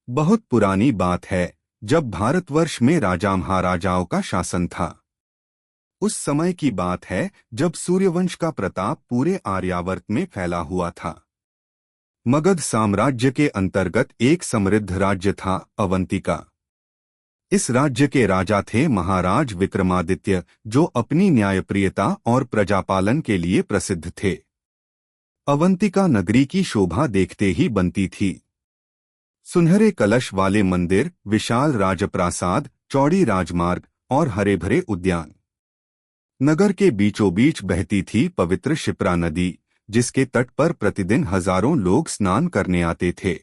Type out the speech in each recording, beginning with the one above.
बहुत पुरानी बात है, जब भारतवर्ष में राजा महाराजाओं का शासन था। उस समय की बात है जब सूर्यवंश का प्रताप पूरे आर्यावर्त में फैला हुआ था। मगध साम्राज्य के अंतर्गत एक समृद्ध राज्य था, अवंतिका। इस राज्य के राजा थे महाराज विक्रमादित्य, जो अपनी न्यायप्रियता और प्रजापालन के लिए प्रसिद्ध थे। अवंतिका नगरी की शोभा देखते ही बनती थी। सुनहरे कलश वाले मंदिर, विशाल राजप्रासाद, चौड़ी राजमार्ग और हरे भरे उद्यान। नगर के बीचों बीच बहती थी पवित्र शिप्रा नदी, जिसके तट पर प्रतिदिन हजारों लोग स्नान करने आते थे।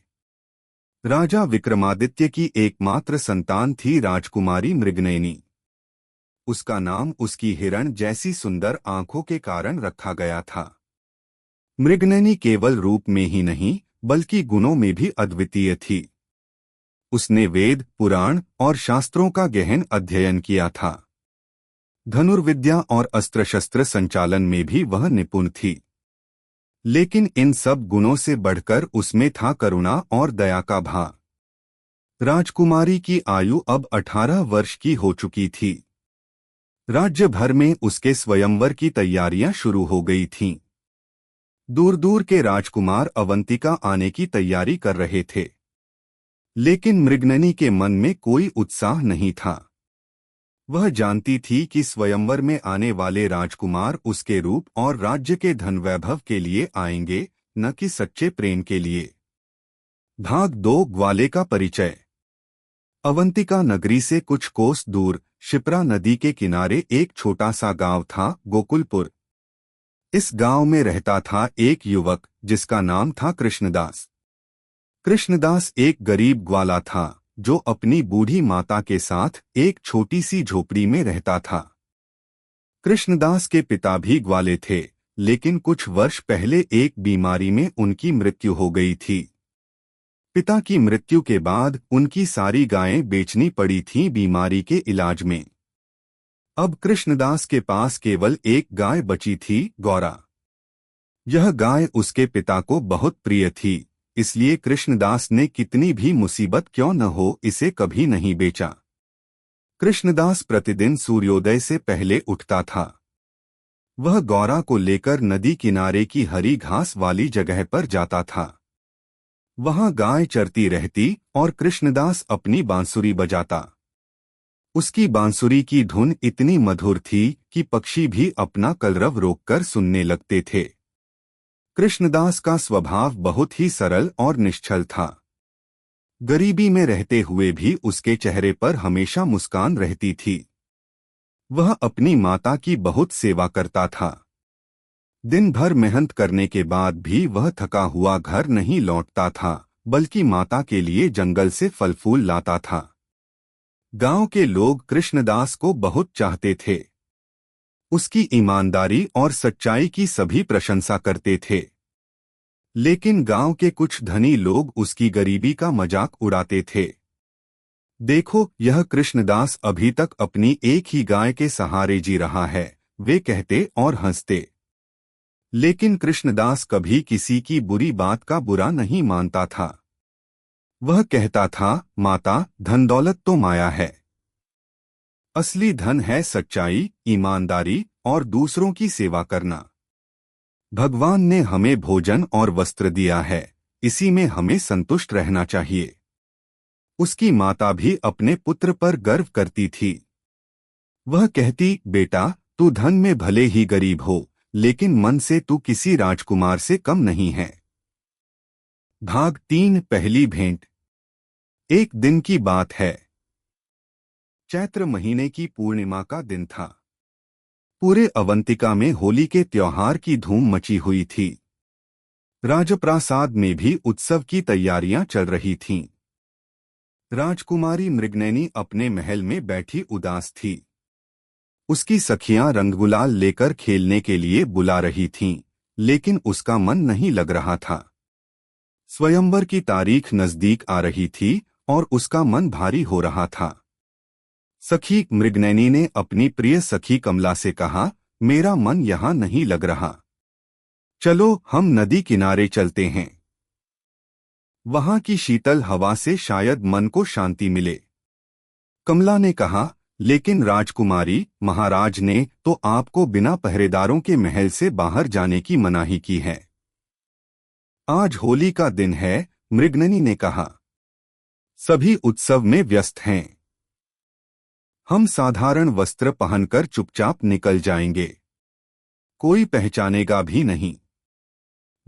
राजा विक्रमादित्य की एकमात्र संतान थी राजकुमारी मृगनयनी। उसका नाम उसकी हिरण जैसी सुंदर आंखों के कारण रखा गया था। मृगनयनी केवल रूप में ही नहीं, बल्कि गुणों में भी अद्वितीय थी। उसने वेद, पुराण और शास्त्रों का गहन अध्ययन किया था। धनुर्विद्या और अस्त्र शस्त्र संचालन में भी वह निपुण थी। लेकिन इन सब गुणों से बढ़कर उसमें था करुणा और दया का भाव। राजकुमारी की आयु अब 18 वर्ष की हो चुकी थी। राज्य भर में उसके स्वयंवर की तैयारियां शुरू हो गई थीं। दूर दूर के राजकुमार अवंतिका आने की तैयारी कर रहे थे, लेकिन मृगनयनी के मन में कोई उत्साह नहीं था। वह जानती थी कि स्वयंवर में आने वाले राजकुमार उसके रूप और राज्य के धन वैभव के लिए आएंगे, न कि सच्चे प्रेम के लिए। भाग 2, ग्वाले का परिचय। अवंतिका नगरी से कुछ कोस दूर शिप्रा नदी के किनारे एक छोटा सा गांव था, गोकुलपुर। इस गांव में रहता था एक युवक जिसका नाम था कृष्णदास। कृष्णदास एक गरीब ग्वाला था, जो अपनी बूढ़ी माता के साथ एक छोटी सी झोपड़ी में रहता था। कृष्णदास के पिता भी ग्वाले थे, लेकिन कुछ वर्ष पहले एक बीमारी में उनकी मृत्यु हो गई थी। पिता की मृत्यु के बाद उनकी सारी गायें बेचनी पड़ी थीं बीमारी के इलाज में। अब कृष्णदास के पास केवल एक गाय बची थी, गौरा। यह गाय उसके पिता को बहुत प्रिय थी, इसलिए कृष्णदास ने कितनी भी मुसीबत क्यों न हो इसे कभी नहीं बेचा। कृष्णदास प्रतिदिन सूर्योदय से पहले उठता था। वह गौरा को लेकर नदी किनारे की हरी घास वाली जगह पर जाता था। वहां गाय चरती रहती और कृष्णदास अपनी बांसुरी बजाता। उसकी बांसुरी की धुन इतनी मधुर थी कि पक्षी भी अपना कलरव रोककर सुनने लगते थे। कृष्णदास का स्वभाव बहुत ही सरल और निश्चल था। गरीबी में रहते हुए भी उसके चेहरे पर हमेशा मुस्कान रहती थी। वह अपनी माता की बहुत सेवा करता था। दिन भर मेहनत करने के बाद भी वह थका हुआ घर नहीं लौटता था, बल्कि माता के लिए जंगल से फल फूल लाता था। गांव के लोग कृष्णदास को बहुत चाहते थे। उसकी ईमानदारी और सच्चाई की सभी प्रशंसा करते थे। लेकिन गांव के कुछ धनी लोग उसकी गरीबी का मजाक उड़ाते थे। देखो, यह कृष्णदास अभी तक अपनी एक ही गाय के सहारे जी रहा है, वे कहते और हंसते। लेकिन कृष्णदास कभी किसी की बुरी बात का बुरा नहीं मानता था। वह कहता था, माता, धन दौलत तो माया है। असली धन है सच्चाई, ईमानदारी और दूसरों की सेवा करना। भगवान ने हमें भोजन और वस्त्र दिया है, इसी में हमें संतुष्ट रहना चाहिए। उसकी माता भी अपने पुत्र पर गर्व करती थी। वह कहती, बेटा, तू धन में भले ही गरीब हो, लेकिन मन से तू किसी राजकुमार से कम नहीं है। भाग 3, पहली भेंट। एक दिन की बात है। चैत्र महीने की पूर्णिमा का दिन था। पूरे अवंतिका में होली के त्योहार की धूम मची हुई थी। राजप्रासाद में भी उत्सव की तैयारियां चल रही थीं। राजकुमारी मृगनयनी अपने महल में बैठी उदास थी। उसकी सखियां रंगगुलाल लेकर खेलने के लिए बुला रही थीं, लेकिन उसका मन नहीं लग रहा था। स्वयंवर की तारीख नजदीक आ रही थी और उसका मन भारी हो रहा था। सखी मृगनयनी ने अपनी प्रिय सखी कमला से कहा, मेरा मन यहाँ नहीं लग रहा। चलो हम नदी किनारे चलते हैं। वहां की शीतल हवा से शायद मन को शांति मिले। कमला ने कहा, लेकिन राजकुमारी, महाराज ने तो आपको बिना पहरेदारों के महल से बाहर जाने की मनाही की है। आज होली का दिन है, मृगननी ने कहा। सभी उत्सव में व्यस्त हैं। हम साधारण वस्त्र पहनकर चुपचाप निकल जाएंगे। कोई पहचानेगा भी नहीं।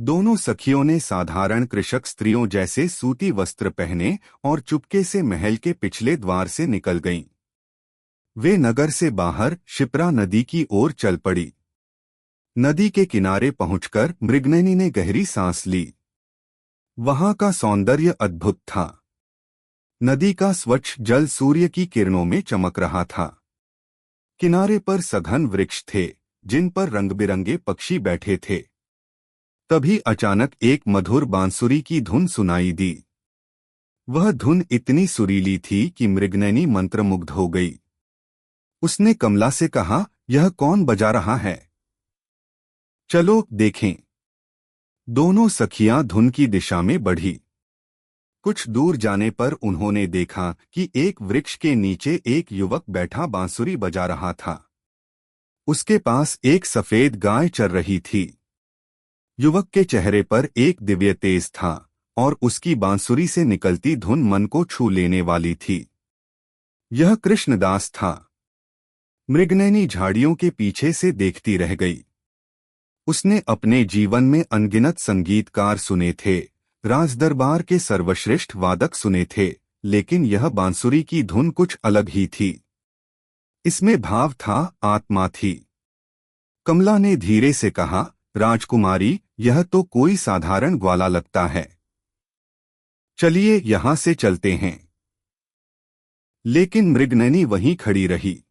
दोनों सखियों ने साधारण कृषक स्त्रियों जैसे सूती वस्त्र पहने और चुपके से महल के पिछले द्वार से निकल गईं। वे नगर से बाहर शिप्रा नदी की ओर चल पड़ी। नदी के किनारे पहुंचकर मृगनयनी ने गहरी सांस ली। वहां का सौंदर्य अद्भुत था। नदी का स्वच्छ जल सूर्य की किरणों में चमक रहा था। किनारे पर सघन वृक्ष थे, जिन पर रंग-बिरंगे पक्षी बैठे थे। तभी अचानक एक मधुर बांसुरी की धुन सुनाई दी। वह धुन इतनी सुरीली थी कि मृगनयनी मंत्रमुग्ध हो गई। उसने कमला से कहा, यह कौन बजा रहा है? चलो देखें। दोनों सखियां धुन की दिशा में बढ़ी। कुछ दूर जाने पर उन्होंने देखा कि एक वृक्ष के नीचे एक युवक बैठा बांसुरी बजा रहा था। उसके पास एक सफेद गाय चर रही थी। युवक के चेहरे पर एक दिव्य तेज था और उसकी बांसुरी से निकलती धुन मन को छू लेने वाली थी। यह कृष्णदास था। मृगनयनी झाड़ियों के पीछे से देखती रह गई। उसने अपने जीवन में अनगिनत संगीतकार सुने थे, राजदरबार के सर्वश्रेष्ठ वादक सुने थे, लेकिन यह बांसुरी की धुन कुछ अलग ही थी। इसमें भाव था, आत्मा थी। कमला ने धीरे से कहा, राजकुमारी, यह तो कोई साधारण ग्वाला लगता है। चलिए यहां से चलते हैं। लेकिन मृगनयनी वहीं खड़ी रही।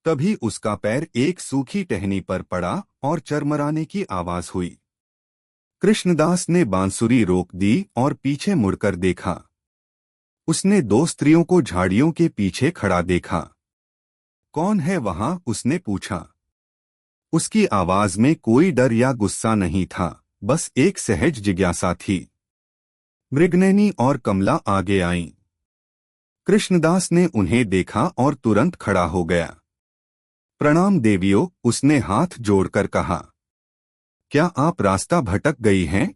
तभी उसका पैर एक सूखी टहनी पर पड़ा और चरमराने की आवाज हुई। कृष्णदास ने बांसुरी रोक दी और पीछे मुड़कर देखा। उसने दो स्त्रियों को झाड़ियों के पीछे खड़ा देखा। कौन है वहां? उसने पूछा। उसकी आवाज में कोई डर या गुस्सा नहीं था, बस एक सहज जिज्ञासा थी। मृगनयनी और कमला आगे आईं। कृष्णदास ने उन्हें देखा और तुरंत खड़ा हो गया। प्रणाम देवियों, उसने हाथ जोड़कर कहा। क्या आप रास्ता भटक गई हैं?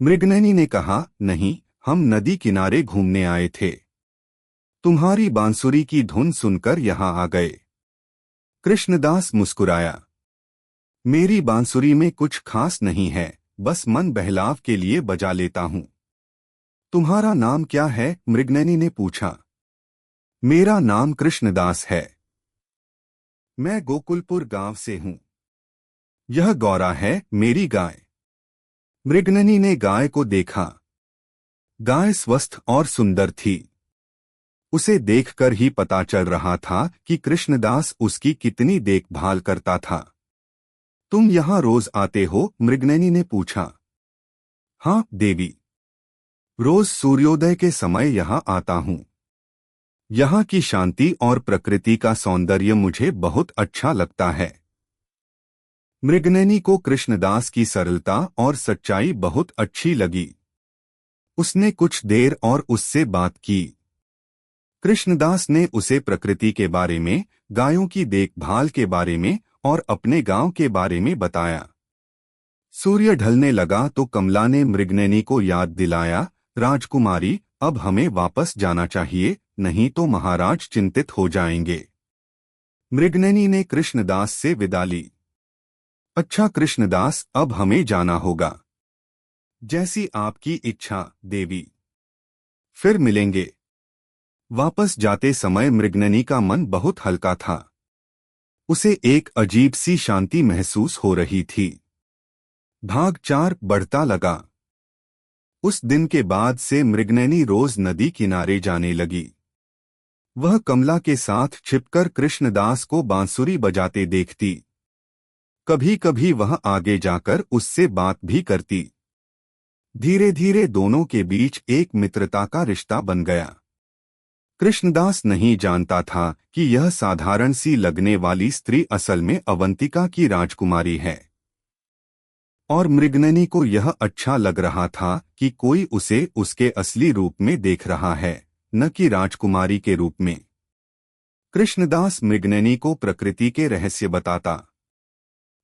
मृगनयनी ने कहा, नहीं, हम नदी किनारे घूमने आए थे। तुम्हारी बांसुरी की धुन सुनकर यहां आ गए। कृष्णदास मुस्कुराया। मेरी बांसुरी में कुछ खास नहीं है, बस मन बहलाव के लिए बजा लेता हूं। तुम्हारा नाम क्या है? मृगनयनी ने पूछा। मेरा नाम कृष्णदास है। मैं गोकुलपुर गांव से हूं। यह गौरा है, मेरी गाय। मृगनयनी ने गाय को देखा। गाय स्वस्थ और सुंदर थी। उसे देखकर ही पता चल रहा था कि कृष्णदास उसकी कितनी देखभाल करता था। तुम यहां रोज आते हो? मृगनयनी ने पूछा। हाँ देवी, रोज सूर्योदय के समय यहां आता हूं। यहाँ की शांति और प्रकृति का सौंदर्य मुझे बहुत अच्छा लगता है। मृगनयनी को कृष्णदास की सरलता और सच्चाई बहुत अच्छी लगी। उसने कुछ देर और उससे बात की। कृष्णदास ने उसे प्रकृति के बारे में, गायों की देखभाल के बारे में और अपने गांव के बारे में बताया। सूर्य ढलने लगा तो कमला ने मृगनयनी को याद दिलाया, राजकुमारी, अब हमें वापस जाना चाहिए, नहीं तो महाराज चिंतित हो जाएंगे। मृगनयनी ने कृष्णदास से विदा ली। अच्छा कृष्णदास, अब हमें जाना होगा। जैसी आपकी इच्छा देवी। फिर मिलेंगे। वापस जाते समय मृगनयनी का मन बहुत हल्का था। उसे एक अजीब सी शांति महसूस हो रही थी। भाग 4 बढ़ता लगा। उस दिन के बाद से मृगनयनी रोज नदी किनारे जाने लगी। वह कमला के साथ छिपकर कृष्णदास को बांसुरी बजाते देखती। कभी कभी वह आगे जाकर उससे बात भी करती। धीरे धीरे दोनों के बीच एक मित्रता का रिश्ता बन गया। कृष्णदास नहीं जानता था कि यह साधारण सी लगने वाली स्त्री असल में अवंतिका की राजकुमारी है। और मृगनयनी को यह अच्छा लग रहा था कि कोई उसे उसके असली रूप में देख रहा है, न कि राजकुमारी के रूप में। कृष्णदास मृगनयनी को प्रकृति के रहस्य बताता।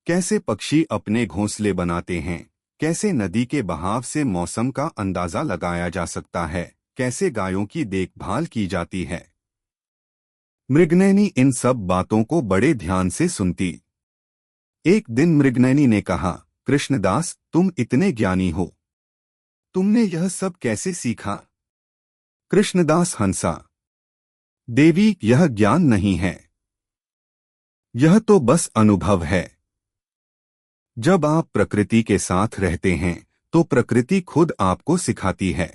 कैसे पक्षी अपने घोंसले बनाते हैं, कैसे नदी के बहाव से मौसम का अंदाजा लगाया जा सकता है, कैसे गायों की देखभाल की जाती है। मृगनयनी इन सब बातों को बड़े ध्यान से सुनती। एक दिन मृगनयनी ने कहा, कृष्णदास, तुम इतने ज्ञानी हो, तुमने यह सब कैसे सीखा? कृष्णदास हंसा। देवी, यह ज्ञान नहीं है, यह तो बस अनुभव है। जब आप प्रकृति के साथ रहते हैं तो प्रकृति खुद आपको सिखाती है।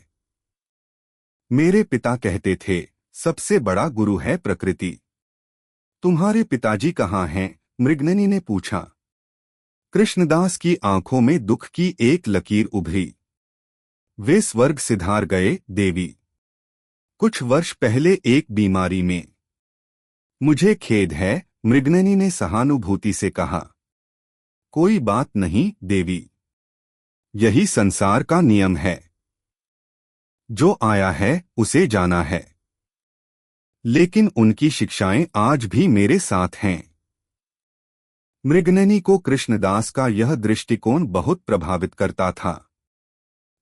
मेरे पिता कहते थे, सबसे बड़ा गुरु है प्रकृति। तुम्हारे पिताजी कहाँ हैं? मृगनयनी ने पूछा। कृष्णदास की आंखों में दुख की एक लकीर उभरी। वे स्वर्ग सिधार गए देवी, कुछ वर्ष पहले एक बीमारी में। मुझे खेद है, मृगनयनी ने सहानुभूति से कहा। कोई बात नहीं देवी, यही संसार का नियम है। जो आया है उसे जाना है। लेकिन उनकी शिक्षाएं आज भी मेरे साथ हैं। मृगनयनी को कृष्णदास का यह दृष्टिकोण बहुत प्रभावित करता था।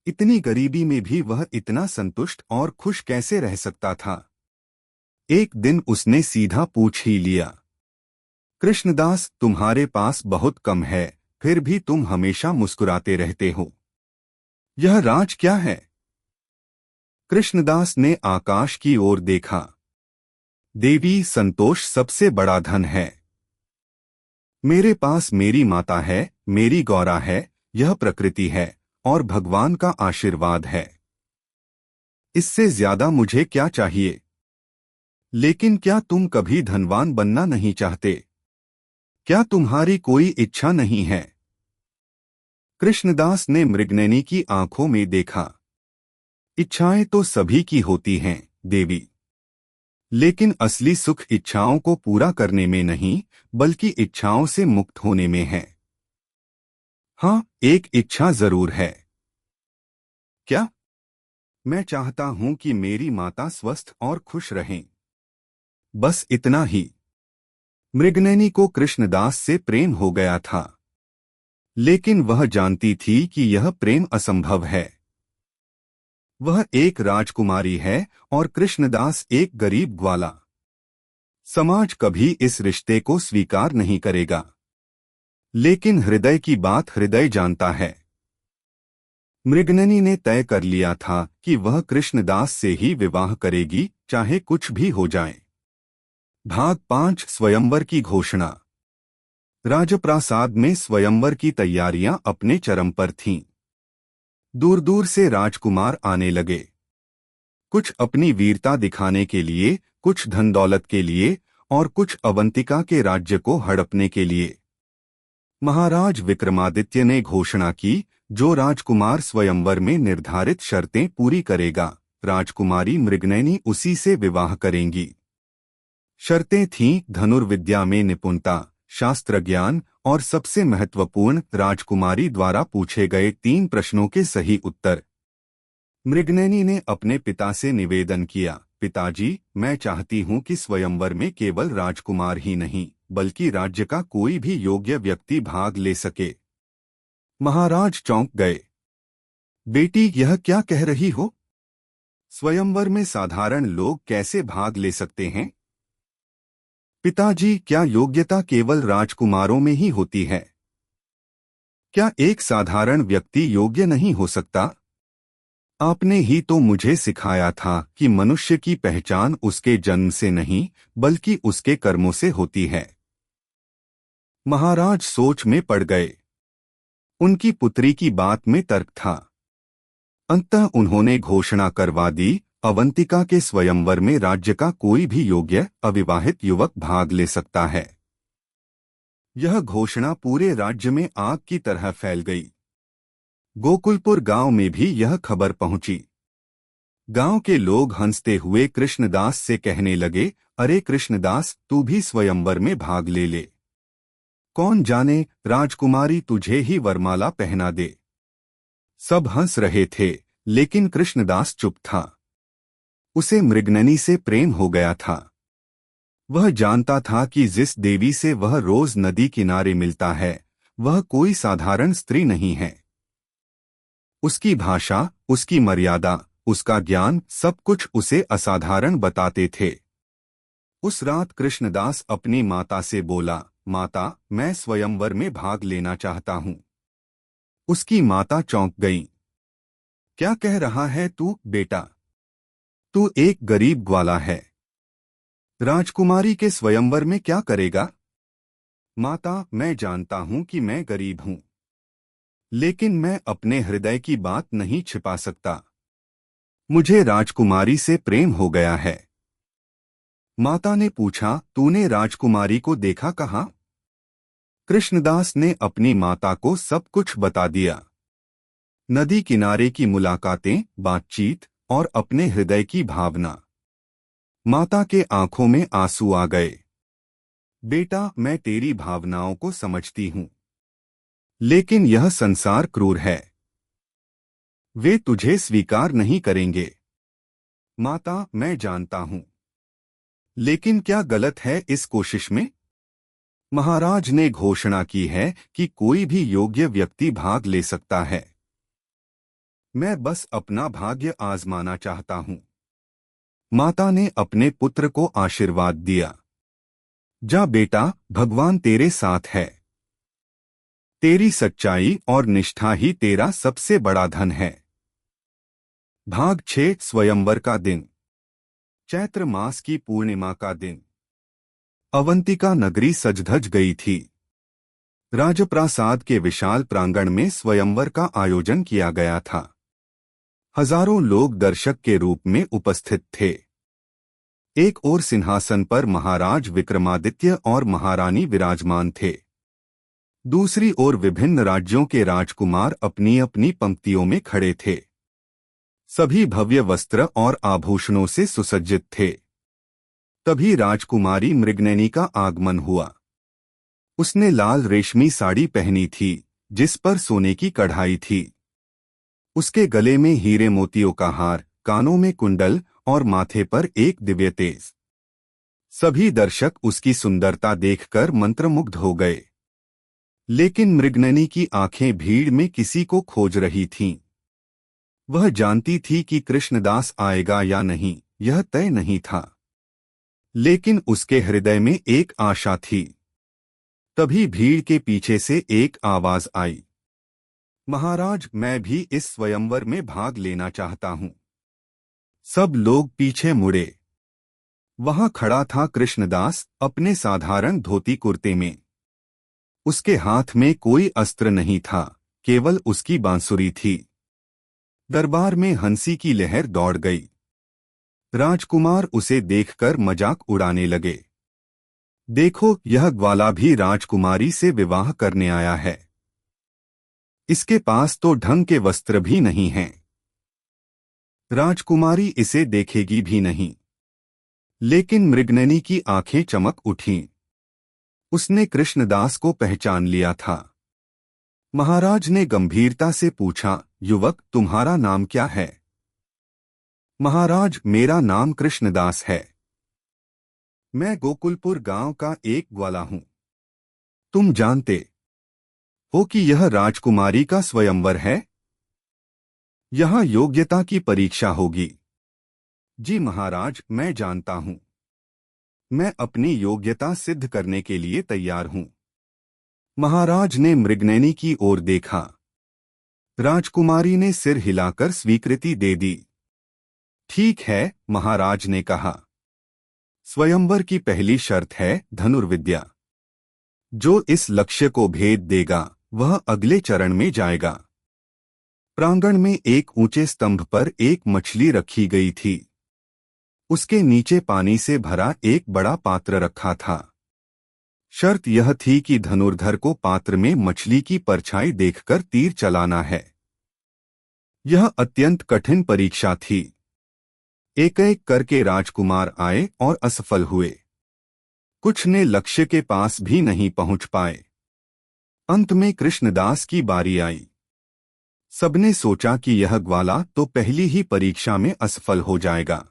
इतनी गरीबी में भी वह इतना संतुष्ट और खुश कैसे रह सकता था? एक दिन उसने सीधा पूछ ही लिया, कृष्णदास, तुम्हारे पास बहुत कम है, फिर भी तुम हमेशा मुस्कुराते रहते हो। यह राज क्या है? कृष्णदास ने आकाश की ओर देखा। देवी, संतोष सबसे बड़ा धन है। मेरे पास मेरी माता है, मेरी गौरा है, यह प्रकृति है और भगवान का आशीर्वाद है। इससे ज्यादा मुझे क्या चाहिए? लेकिन क्या तुम कभी धनवान बनना नहीं चाहते? क्या तुम्हारी कोई इच्छा नहीं है? कृष्णदास ने मृगनयनी की आंखों में देखा। इच्छाएं तो सभी की होती हैं देवी, लेकिन असली सुख इच्छाओं को पूरा करने में नहीं, बल्कि इच्छाओं से मुक्त होने में है। हाँ, एक इच्छा जरूर है। क्या? मैं चाहता हूं कि मेरी माता स्वस्थ और खुश रहें। बस इतना ही। मृगनयनी को कृष्णदास से प्रेम हो गया था, लेकिन वह जानती थी कि यह प्रेम असंभव है। वह एक राजकुमारी है और कृष्णदास एक गरीब ग्वाला। समाज कभी इस रिश्ते को स्वीकार नहीं करेगा। लेकिन हृदय की बात हृदय जानता है। मृगनयनी ने तय कर लिया था कि वह कृष्णदास से ही विवाह करेगी, चाहे कुछ भी हो जाए। भाग 5 स्वयंवर की घोषणा। राजप्रासाद में स्वयंवर की तैयारियां अपने चरम पर थीं। दूर दूर से राजकुमार आने लगे, कुछ अपनी वीरता दिखाने के लिए, कुछ धन दौलत के लिए और कुछ अवंतिका के राज्य को हड़पने के लिए। महाराज विक्रमादित्य ने घोषणा की, जो राजकुमार स्वयंवर में निर्धारित शर्तें पूरी करेगा, राजकुमारी मृगनयनी उसी से विवाह करेंगी। शर्तें थीं धनुर्विद्या में निपुणता, शास्त्र ज्ञान और सबसे महत्वपूर्ण, राजकुमारी द्वारा पूछे गए 3 प्रश्नों के सही उत्तर। मृगनयनी ने अपने पिता से निवेदन किया, पिताजी, मैं चाहती हूं कि स्वयंवर में केवल राजकुमार ही नहीं, बल्कि राज्य का कोई भी योग्य व्यक्ति भाग ले सके। महाराज चौंक गए। बेटी, यह क्या कह रही हो? स्वयंवर में साधारण लोग कैसे भाग ले सकते हैं? पिताजी, क्या योग्यता केवल राजकुमारों में ही होती है? क्या एक साधारण व्यक्ति योग्य नहीं हो सकता? आपने ही तो मुझे सिखाया था कि मनुष्य की पहचान उसके जन्म से नहीं, बल्कि उसके कर्मों से होती है। महाराज सोच में पड़ गए। उनकी पुत्री की बात में तर्क था। अंततः उन्होंने घोषणा करवा दी, अवंतिका के स्वयंवर में राज्य का कोई भी योग्य अविवाहित युवक भाग ले सकता है। यह घोषणा पूरे राज्य में आग की तरह फैल गई। गोकुलपुर गांव में भी यह खबर पहुंची। गांव के लोग हंसते हुए कृष्णदास से कहने लगे, अरे कृष्णदास, तू भी स्वयंवर में भाग ले ले। कौन जाने राजकुमारी तुझे ही वरमाला पहना दे। सब हंस रहे थे, लेकिन कृष्णदास चुप था। उसे मृगननी से प्रेम हो गया था। वह जानता था कि जिस देवी से वह रोज नदी किनारे मिलता है, वह कोई साधारण स्त्री नहीं है। उसकी भाषा, उसकी मर्यादा, उसका ज्ञान, सब कुछ उसे असाधारण बताते थे। उस रात कृष्णदास अपनी माता से बोला, माता, मैं स्वयंवर में भाग लेना चाहता हूँ। उसकी माता चौंक गई। क्या कह रहा है तू, बेटा? तू एक गरीब ग्वाला है। राजकुमारी के स्वयंवर में क्या करेगा? माता, मैं जानता हूँ कि मैं गरीब हूँ, लेकिन मैं अपने हृदय की बात नहीं छिपा सकता। मुझे राजकुमारी से प्रेम हो गया है। माता ने पूछा, तूने राजकुमारी को देखा कहाँ? कृष्णदास ने अपनी माता को सब कुछ बता दिया। नदी किनारे की मुलाकातें, बातचीत और अपने हृदय की भावना। माता के आंखों में आंसू आ गए। बेटा, मैं तेरी भावनाओं को समझती हूँ, लेकिन यह संसार क्रूर है। वे तुझे स्वीकार नहीं करेंगे। माता, मैं जानता हूँ, लेकिन क्या गलत है इस कोशिश में? महाराज ने घोषणा की है कि कोई भी योग्य व्यक्ति भाग ले सकता है। मैं बस अपना भाग्य आजमाना चाहता हूँ। माता ने अपने पुत्र को आशीर्वाद दिया। जा बेटा, भगवान तेरे साथ है। तेरी सच्चाई और निष्ठा ही तेरा सबसे बड़ा धन है। भाग 6, स्वयंवर का दिन। चैत्र मास की पूर्णिमा का दिन। अवंतिका नगरी सज-धज गई थी। राजप्रासाद के विशाल प्रांगण में स्वयंवर का आयोजन किया गया था। हजारों लोग दर्शक के रूप में उपस्थित थे। एक ओर सिंहासन पर महाराज विक्रमादित्य और महारानी विराजमान थे। दूसरी ओर विभिन्न राज्यों के राजकुमार अपनी अपनी पंक्तियों में खड़े थे। सभी भव्य वस्त्र और आभूषणों से सुसज्जित थे। तभी राजकुमारी मृगनयनी का आगमन हुआ। उसने लाल रेशमी साड़ी पहनी थी, जिस पर सोने की कढ़ाई थी। उसके गले में हीरे मोतियों का हार, कानों में कुंडल और माथे पर एक दिव्य तेज। सभी दर्शक उसकी सुंदरता देखकर मंत्रमुग्ध हो गए। लेकिन मृगनयनी की आंखें भीड़ में किसी को खोज रही थीं। वह जानती थी कि कृष्णदास आएगा या नहीं, यह तय नहीं था, लेकिन उसके हृदय में एक आशा थी। तभी भीड़ के पीछे से एक आवाज आई, महाराज, मैं भी इस स्वयंवर में भाग लेना चाहता हूँ। सब लोग पीछे मुड़े। वहां खड़ा था कृष्णदास, अपने साधारण धोती कुर्ते में। उसके हाथ में कोई अस्त्र नहीं था, केवल उसकी बांसुरी थी। दरबार में हंसी की लहर दौड़ गई। राजकुमार उसे देखकर मजाक उड़ाने लगे। देखो, यह ग्वाला भी राजकुमारी से विवाह करने आया है। इसके पास तो ढंग के वस्त्र भी नहीं हैं। राजकुमारी इसे देखेगी भी नहीं। लेकिन मृगनयनी की आंखें चमक उठीं। उसने कृष्णदास को पहचान लिया था। महाराज ने गंभीरता से पूछा, युवक, तुम्हारा नाम क्या है? महाराज, मेरा नाम कृष्णदास है। मैं गोकुलपुर गांव का एक ग्वाला हूं। तुम जानते हो कि यह राजकुमारी का स्वयंवर है? यहाँ योग्यता की परीक्षा होगी। जी महाराज, मैं जानता हूं। मैं अपनी योग्यता सिद्ध करने के लिए तैयार हूं। महाराज ने मृगनयनी की ओर देखा। राजकुमारी ने सिर हिलाकर स्वीकृति दे दी। ठीक है, महाराज ने कहा। स्वयंवर की पहली शर्त है धनुर्विद्या। जो इस लक्ष्य को भेद देगा, वह अगले चरण में जाएगा। प्रांगण में एक ऊंचे स्तंभ पर एक मछली रखी गई थी। उसके नीचे पानी से भरा एक बड़ा पात्र रखा था। शर्त यह थी कि धनुर्धर को पात्र में मछली की परछाई देखकर तीर चलाना है। यह अत्यंत कठिन परीक्षा थी। एक एक करके राजकुमार आए और असफल हुए। कुछ ने लक्ष्य के पास भी नहीं पहुंच पाए। अंत में कृष्णदास की बारी आई। सबने सोचा कि यह ग्वाला तो पहली ही परीक्षा में असफल हो जाएगा,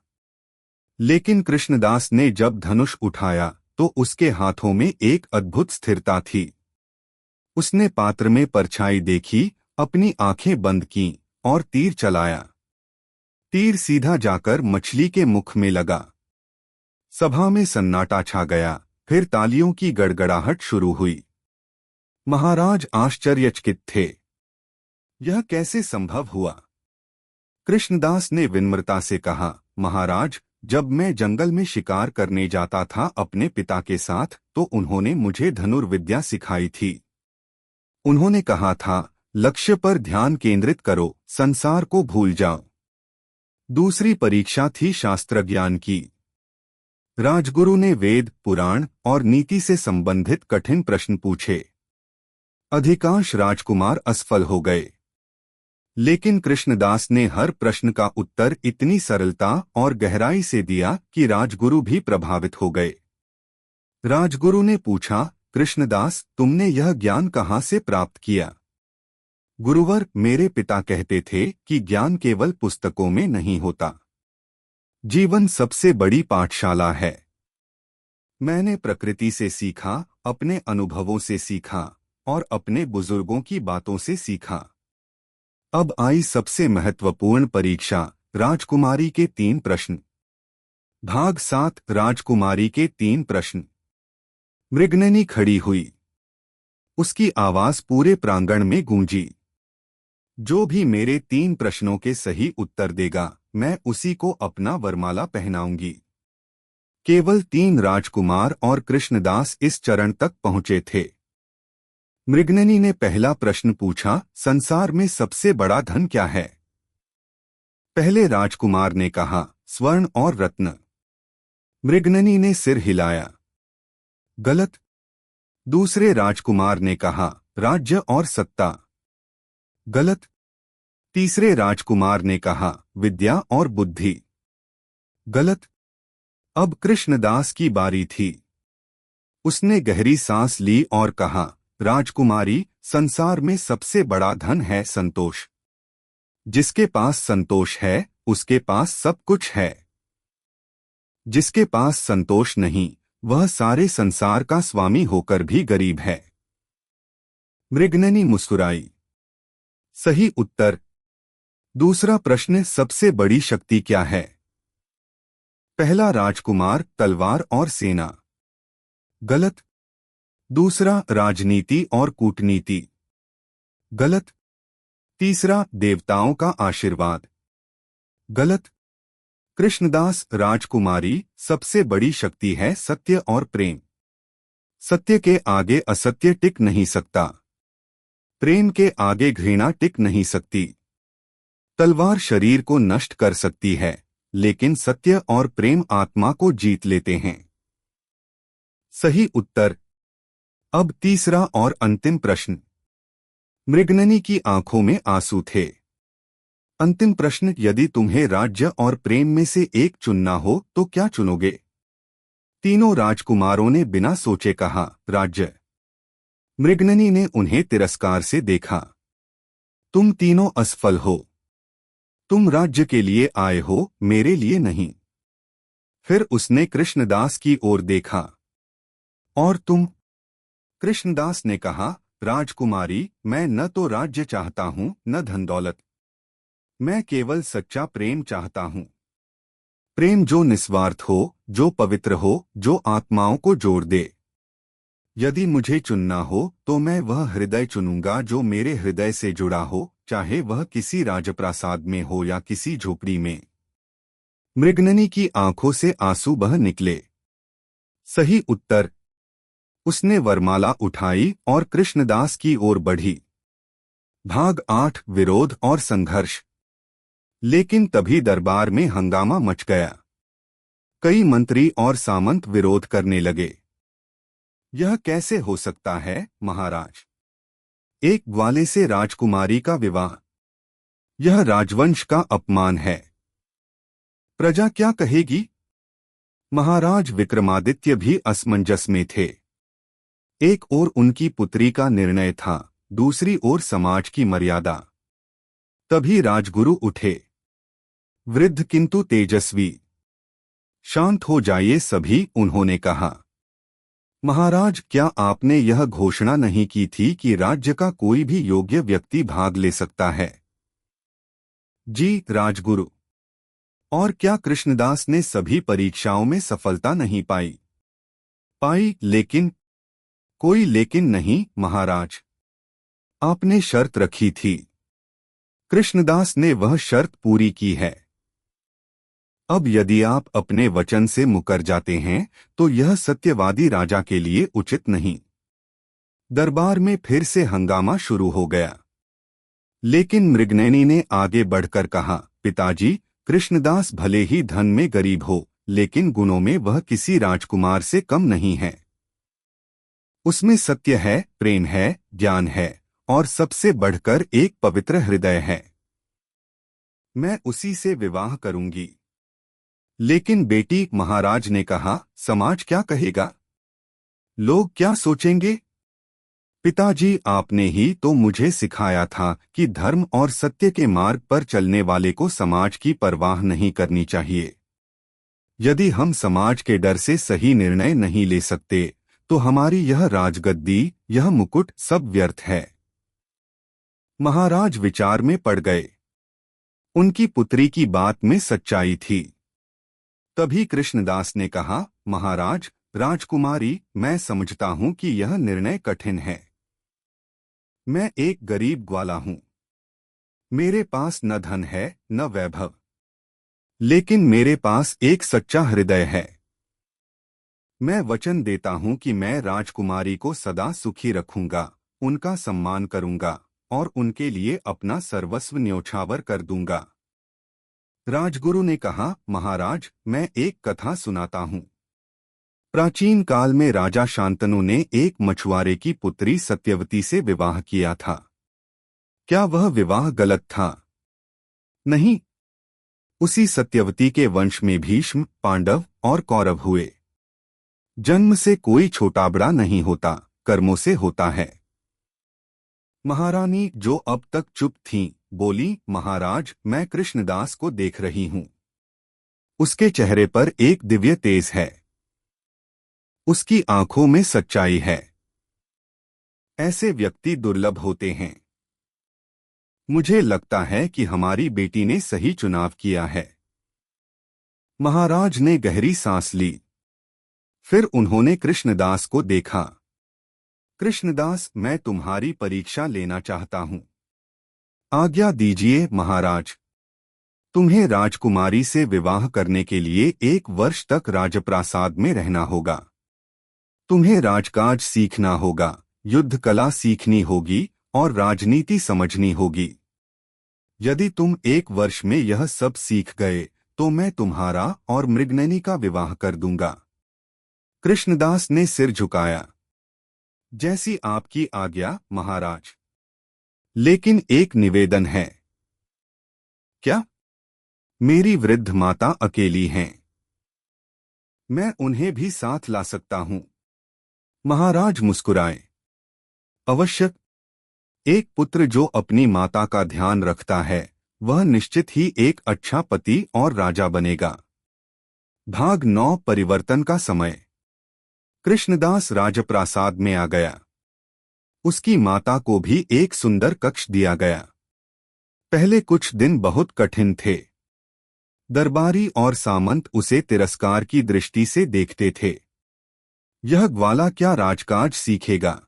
लेकिन कृष्णदास ने जब धनुष उठाया तो उसके हाथों में एक अद्भुत स्थिरता थी। उसने पात्र में परछाई देखी, अपनी आंखें बंद कीं और तीर चलाया। तीर सीधा जाकर मछली के मुख में लगा। सभा में सन्नाटा छा गया। फिर तालियों की गड़गड़ाहट शुरू हुई। महाराज आश्चर्यचकित थे। यह कैसे संभव हुआ? कृष्णदास ने विनम्रता से कहा, महाराज, जब मैं जंगल में शिकार करने जाता था अपने पिता के साथ, तो उन्होंने मुझे धनुर्विद्या सिखाई थी। उन्होंने कहा था, लक्ष्य पर ध्यान केंद्रित करो, संसार को भूल जाओ। दूसरी परीक्षा थी शास्त्र ज्ञान की। राजगुरु ने वेद, पुराण और नीति से संबंधित कठिन प्रश्न पूछे। अधिकांश राजकुमार असफल हो गए, लेकिन कृष्णदास ने हर प्रश्न का उत्तर इतनी सरलता और गहराई से दिया कि राजगुरु भी प्रभावित हो गए। राजगुरु ने पूछा, कृष्णदास, तुमने यह ज्ञान कहाँ से प्राप्त किया? गुरुवर, मेरे पिता कहते थे कि ज्ञान केवल पुस्तकों में नहीं होता। जीवन सबसे बड़ी पाठशाला है। मैंने प्रकृति से सीखा, अपने अनुभवों से सीखा और अपने बुजुर्गों की बातों से सीखा। अब आई सबसे महत्वपूर्ण परीक्षा, राजकुमारी के 3 प्रश्न। भाग 7, राजकुमारी के 3 प्रश्न। मृगनयनी खड़ी हुई। उसकी आवाज पूरे प्रांगण में गूंजी। जो भी मेरे 3 प्रश्नों के सही उत्तर देगा, मैं उसी को अपना वरमाला पहनाऊंगी। केवल 3 राजकुमार और कृष्णदास इस चरण तक पहुंचे थे। मृगनयनी ने पहला प्रश्न पूछा, संसार में सबसे बड़ा धन क्या है? पहले राजकुमार ने कहा, स्वर्ण और रत्न। मृगनयनी ने सिर हिलाया। गलत। दूसरे राजकुमार ने कहा, राज्य और सत्ता। गलत। तीसरे राजकुमार ने कहा, विद्या और बुद्धि। गलत। अब कृष्णदास की बारी थी। उसने गहरी सांस ली और कहा, राजकुमारी, संसार में सबसे बड़ा धन है संतोष। जिसके पास संतोष है, उसके पास सब कुछ है। जिसके पास संतोष नहीं, वह सारे संसार का स्वामी होकर भी गरीब है। मृगनयनी मुस्कुराई। सही उत्तर। दूसरा प्रश्न, सबसे बड़ी शक्ति क्या है? पहला राजकुमार, तलवार और सेना। गलत। दूसरा, राजनीति और कूटनीति। गलत। तीसरा, देवताओं का आशीर्वाद। गलत। कृष्णदास, राजकुमारी, सबसे बड़ी शक्ति है सत्य और प्रेम। सत्य के आगे असत्य टिक नहीं सकता। प्रेम के आगे घृणा टिक नहीं सकती। तलवार शरीर को नष्ट कर सकती है, लेकिन सत्य और प्रेम आत्मा को जीत लेते हैं। सही उत्तर। अब तीसरा और अंतिम प्रश्न। मृगनयनी की आंखों में आंसू थे। अंतिम प्रश्न, यदि तुम्हें राज्य और प्रेम में से एक चुनना हो तो क्या चुनोगे? तीनों राजकुमारों ने बिना सोचे कहा, राज्य। मृगनयनी ने उन्हें तिरस्कार से देखा। तुम तीनों असफल हो। तुम राज्य के लिए आए हो, मेरे लिए नहीं। फिर उसने कृष्णदास की ओर देखा। और तुम? कृष्णदास ने कहा, राजकुमारी, मैं न तो राज्य चाहता हूं न धन दौलत। मैं केवल सच्चा प्रेम चाहता हूं। प्रेम जो निस्वार्थ हो, जो पवित्र हो, जो आत्माओं को जोड़ दे। यदि मुझे चुनना हो तो मैं वह हृदय चुनूंगा जो मेरे हृदय से जुड़ा हो, चाहे वह किसी राजप्रासाद में हो या किसी झोपड़ी में। मृगनयनी की आंखों से आंसू बह निकले। सही उत्तर। उसने वरमाला उठाई और कृष्णदास की ओर बढ़ी। भाग 8, विरोध और संघर्ष। लेकिन तभी दरबार में हंगामा मच गया। कई मंत्री और सामंत विरोध करने लगे। यह कैसे हो सकता है, महाराज? एक ग्वाले से राजकुमारी का विवाह, यह राजवंश का अपमान है। प्रजा क्या कहेगी? महाराज विक्रमादित्य भी असमंजस में थे। एक ओर उनकी पुत्री का निर्णय था, दूसरी ओर समाज की मर्यादा। तभी राजगुरु उठे, वृद्ध किंतु तेजस्वी। शांत हो जाइए सभी, उन्होंने कहा। महाराज, क्या आपने यह घोषणा नहीं की थी कि राज्य का कोई भी योग्य व्यक्ति भाग ले सकता है? जी राजगुरु। और क्या कृष्णदास ने सभी परीक्षाओं में सफलता नहीं पाई? पाई, लेकिन कोई लेकिन नहीं महाराज। आपने शर्त रखी थी। कृष्णदास ने वह शर्त पूरी की है। अब यदि आप अपने वचन से मुकर जाते हैं तो यह सत्यवादी राजा के लिए उचित नहीं। दरबार में फिर से हंगामा शुरू हो गया। लेकिन मृगनयनी ने आगे बढ़कर कहा, पिताजी, कृष्णदास भले ही धन में गरीब हो, लेकिन गुणों में वह किसी राजकुमार से कम नहीं है। उसमें सत्य है, प्रेम है, ज्ञान है और सबसे बढ़कर एक पवित्र हृदय है। मैं उसी से विवाह करूंगी। लेकिन बेटी, महाराज ने कहा, समाज क्या कहेगा? लोग क्या सोचेंगे? पिताजी, आपने ही तो मुझे सिखाया था कि धर्म और सत्य के मार्ग पर चलने वाले को समाज की परवाह नहीं करनी चाहिए। यदि हम समाज के डर से सही निर्णय नहीं ले सकते तो हमारी यह राजगद्दी, यह मुकुट सब व्यर्थ है। महाराज विचार में पड़ गए। उनकी पुत्री की बात में सच्चाई थी। तभी कृष्णदास ने कहा, महाराज, राजकुमारी, मैं समझता हूं कि यह निर्णय कठिन है। मैं एक गरीब ग्वाला हूं। मेरे पास न धन है न वैभव, लेकिन मेरे पास एक सच्चा हृदय है। मैं वचन देता हूं कि मैं राजकुमारी को सदा सुखी रखूंगा, उनका सम्मान करूंगा और उनके लिए अपना सर्वस्व न्योछावर कर दूंगा। राजगुरु ने कहा, महाराज, मैं एक कथा सुनाता हूं। प्राचीन काल में राजा शांतनु ने एक मछुआरे की पुत्री सत्यवती से विवाह किया था। क्या वह विवाह गलत था? नहीं। उसी सत्यवती के वंश में भीष्म, पांडव और कौरव हुए। जन्म से कोई छोटा बड़ा नहीं होता, कर्मों से होता है। महारानी, जो अब तक चुप थीं, बोली, महाराज, मैं कृष्णदास को देख रही हूं। उसके चेहरे पर एक दिव्य तेज है। उसकी आंखों में सच्चाई है। ऐसे व्यक्ति दुर्लभ होते हैं। मुझे लगता है कि हमारी बेटी ने सही चुनाव किया है। महाराज ने गहरी सांस ली। फिर उन्होंने कृष्णदास को देखा। कृष्णदास, मैं तुम्हारी परीक्षा लेना चाहता हूं। आज्ञा दीजिए महाराज। तुम्हें राजकुमारी से विवाह करने के लिए 1 वर्ष तक राजप्रासाद में रहना होगा। तुम्हें राजकाज सीखना होगा, युद्ध कला सीखनी होगी और राजनीति समझनी होगी। यदि तुम 1 वर्ष में यह सब सीख गए तो मैं तुम्हारा और मृगनयनी का विवाह कर दूंगा। कृष्णदास ने सिर झुकाया। जैसी आपकी आज्ञा महाराज। लेकिन एक निवेदन है। क्या? मेरी वृद्ध माता अकेली हैं। मैं उन्हें भी साथ ला सकता हूं। महाराज मुस्कुराए। अवश्य। एक पुत्र जो अपनी माता का ध्यान रखता है वह निश्चित ही एक अच्छा पति और राजा बनेगा। भाग 9, परिवर्तन का समय। कृष्णदास राजप्रासाद में आ गया। उसकी माता को भी एक सुंदर कक्ष दिया गया। पहले कुछ दिन बहुत कठिन थे। दरबारी और सामंत उसे तिरस्कार की दृष्टि से देखते थे। यह ग्वाला क्या राजकाज सीखेगा?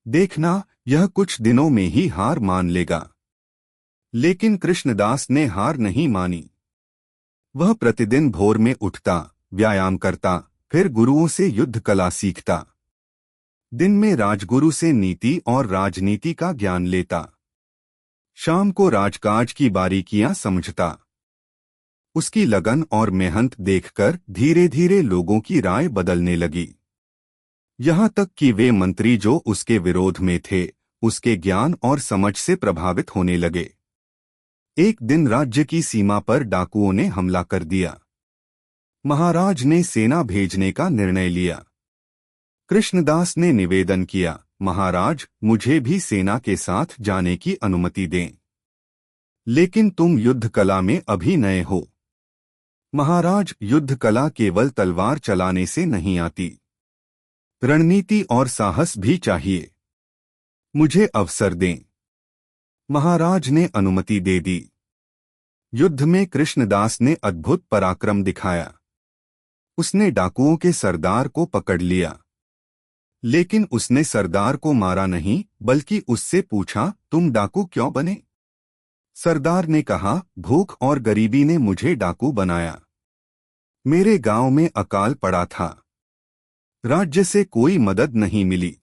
देखना, यह कुछ दिनों में ही हार मान लेगा। लेकिन कृष्णदास ने हार नहीं मानी। वह प्रतिदिन भोर में उठता, व्यायाम करता, फिर गुरुओं से युद्ध कला सीखता। दिन में राजगुरु से नीति और राजनीति का ज्ञान लेता। शाम को राजकाज की बारीकियां समझता। उसकी लगन और मेहनत देखकर धीरे धीरे लोगों की राय बदलने लगी। यहाँ तक कि वे मंत्री जो उसके विरोध में थे, उसके ज्ञान और समझ से प्रभावित होने लगे। एक दिन राज्य की सीमा पर डाकुओं ने हमला कर दिया। महाराज ने सेना भेजने का निर्णय लिया। कृष्णदास ने निवेदन किया, महाराज, मुझे भी सेना के साथ जाने की अनुमति दें। लेकिन तुम युद्ध कला में अभी नए हो। महाराज, युद्ध कला केवल तलवार चलाने से नहीं आती। रणनीति और साहस भी चाहिए। मुझे अवसर दें। महाराज ने अनुमति दे दी। युद्ध में कृष्णदास ने अद्भुत पराक्रम दिखाया। उसने डाकुओं के सरदार को पकड़ लिया। लेकिन उसने सरदार को मारा नहीं, बल्कि उससे पूछा, तुम डाकू क्यों बने? सरदार ने कहा, भूख और गरीबी ने मुझे डाकू बनाया। मेरे गांव में अकाल पड़ा था। राज्य से कोई मदद नहीं मिली।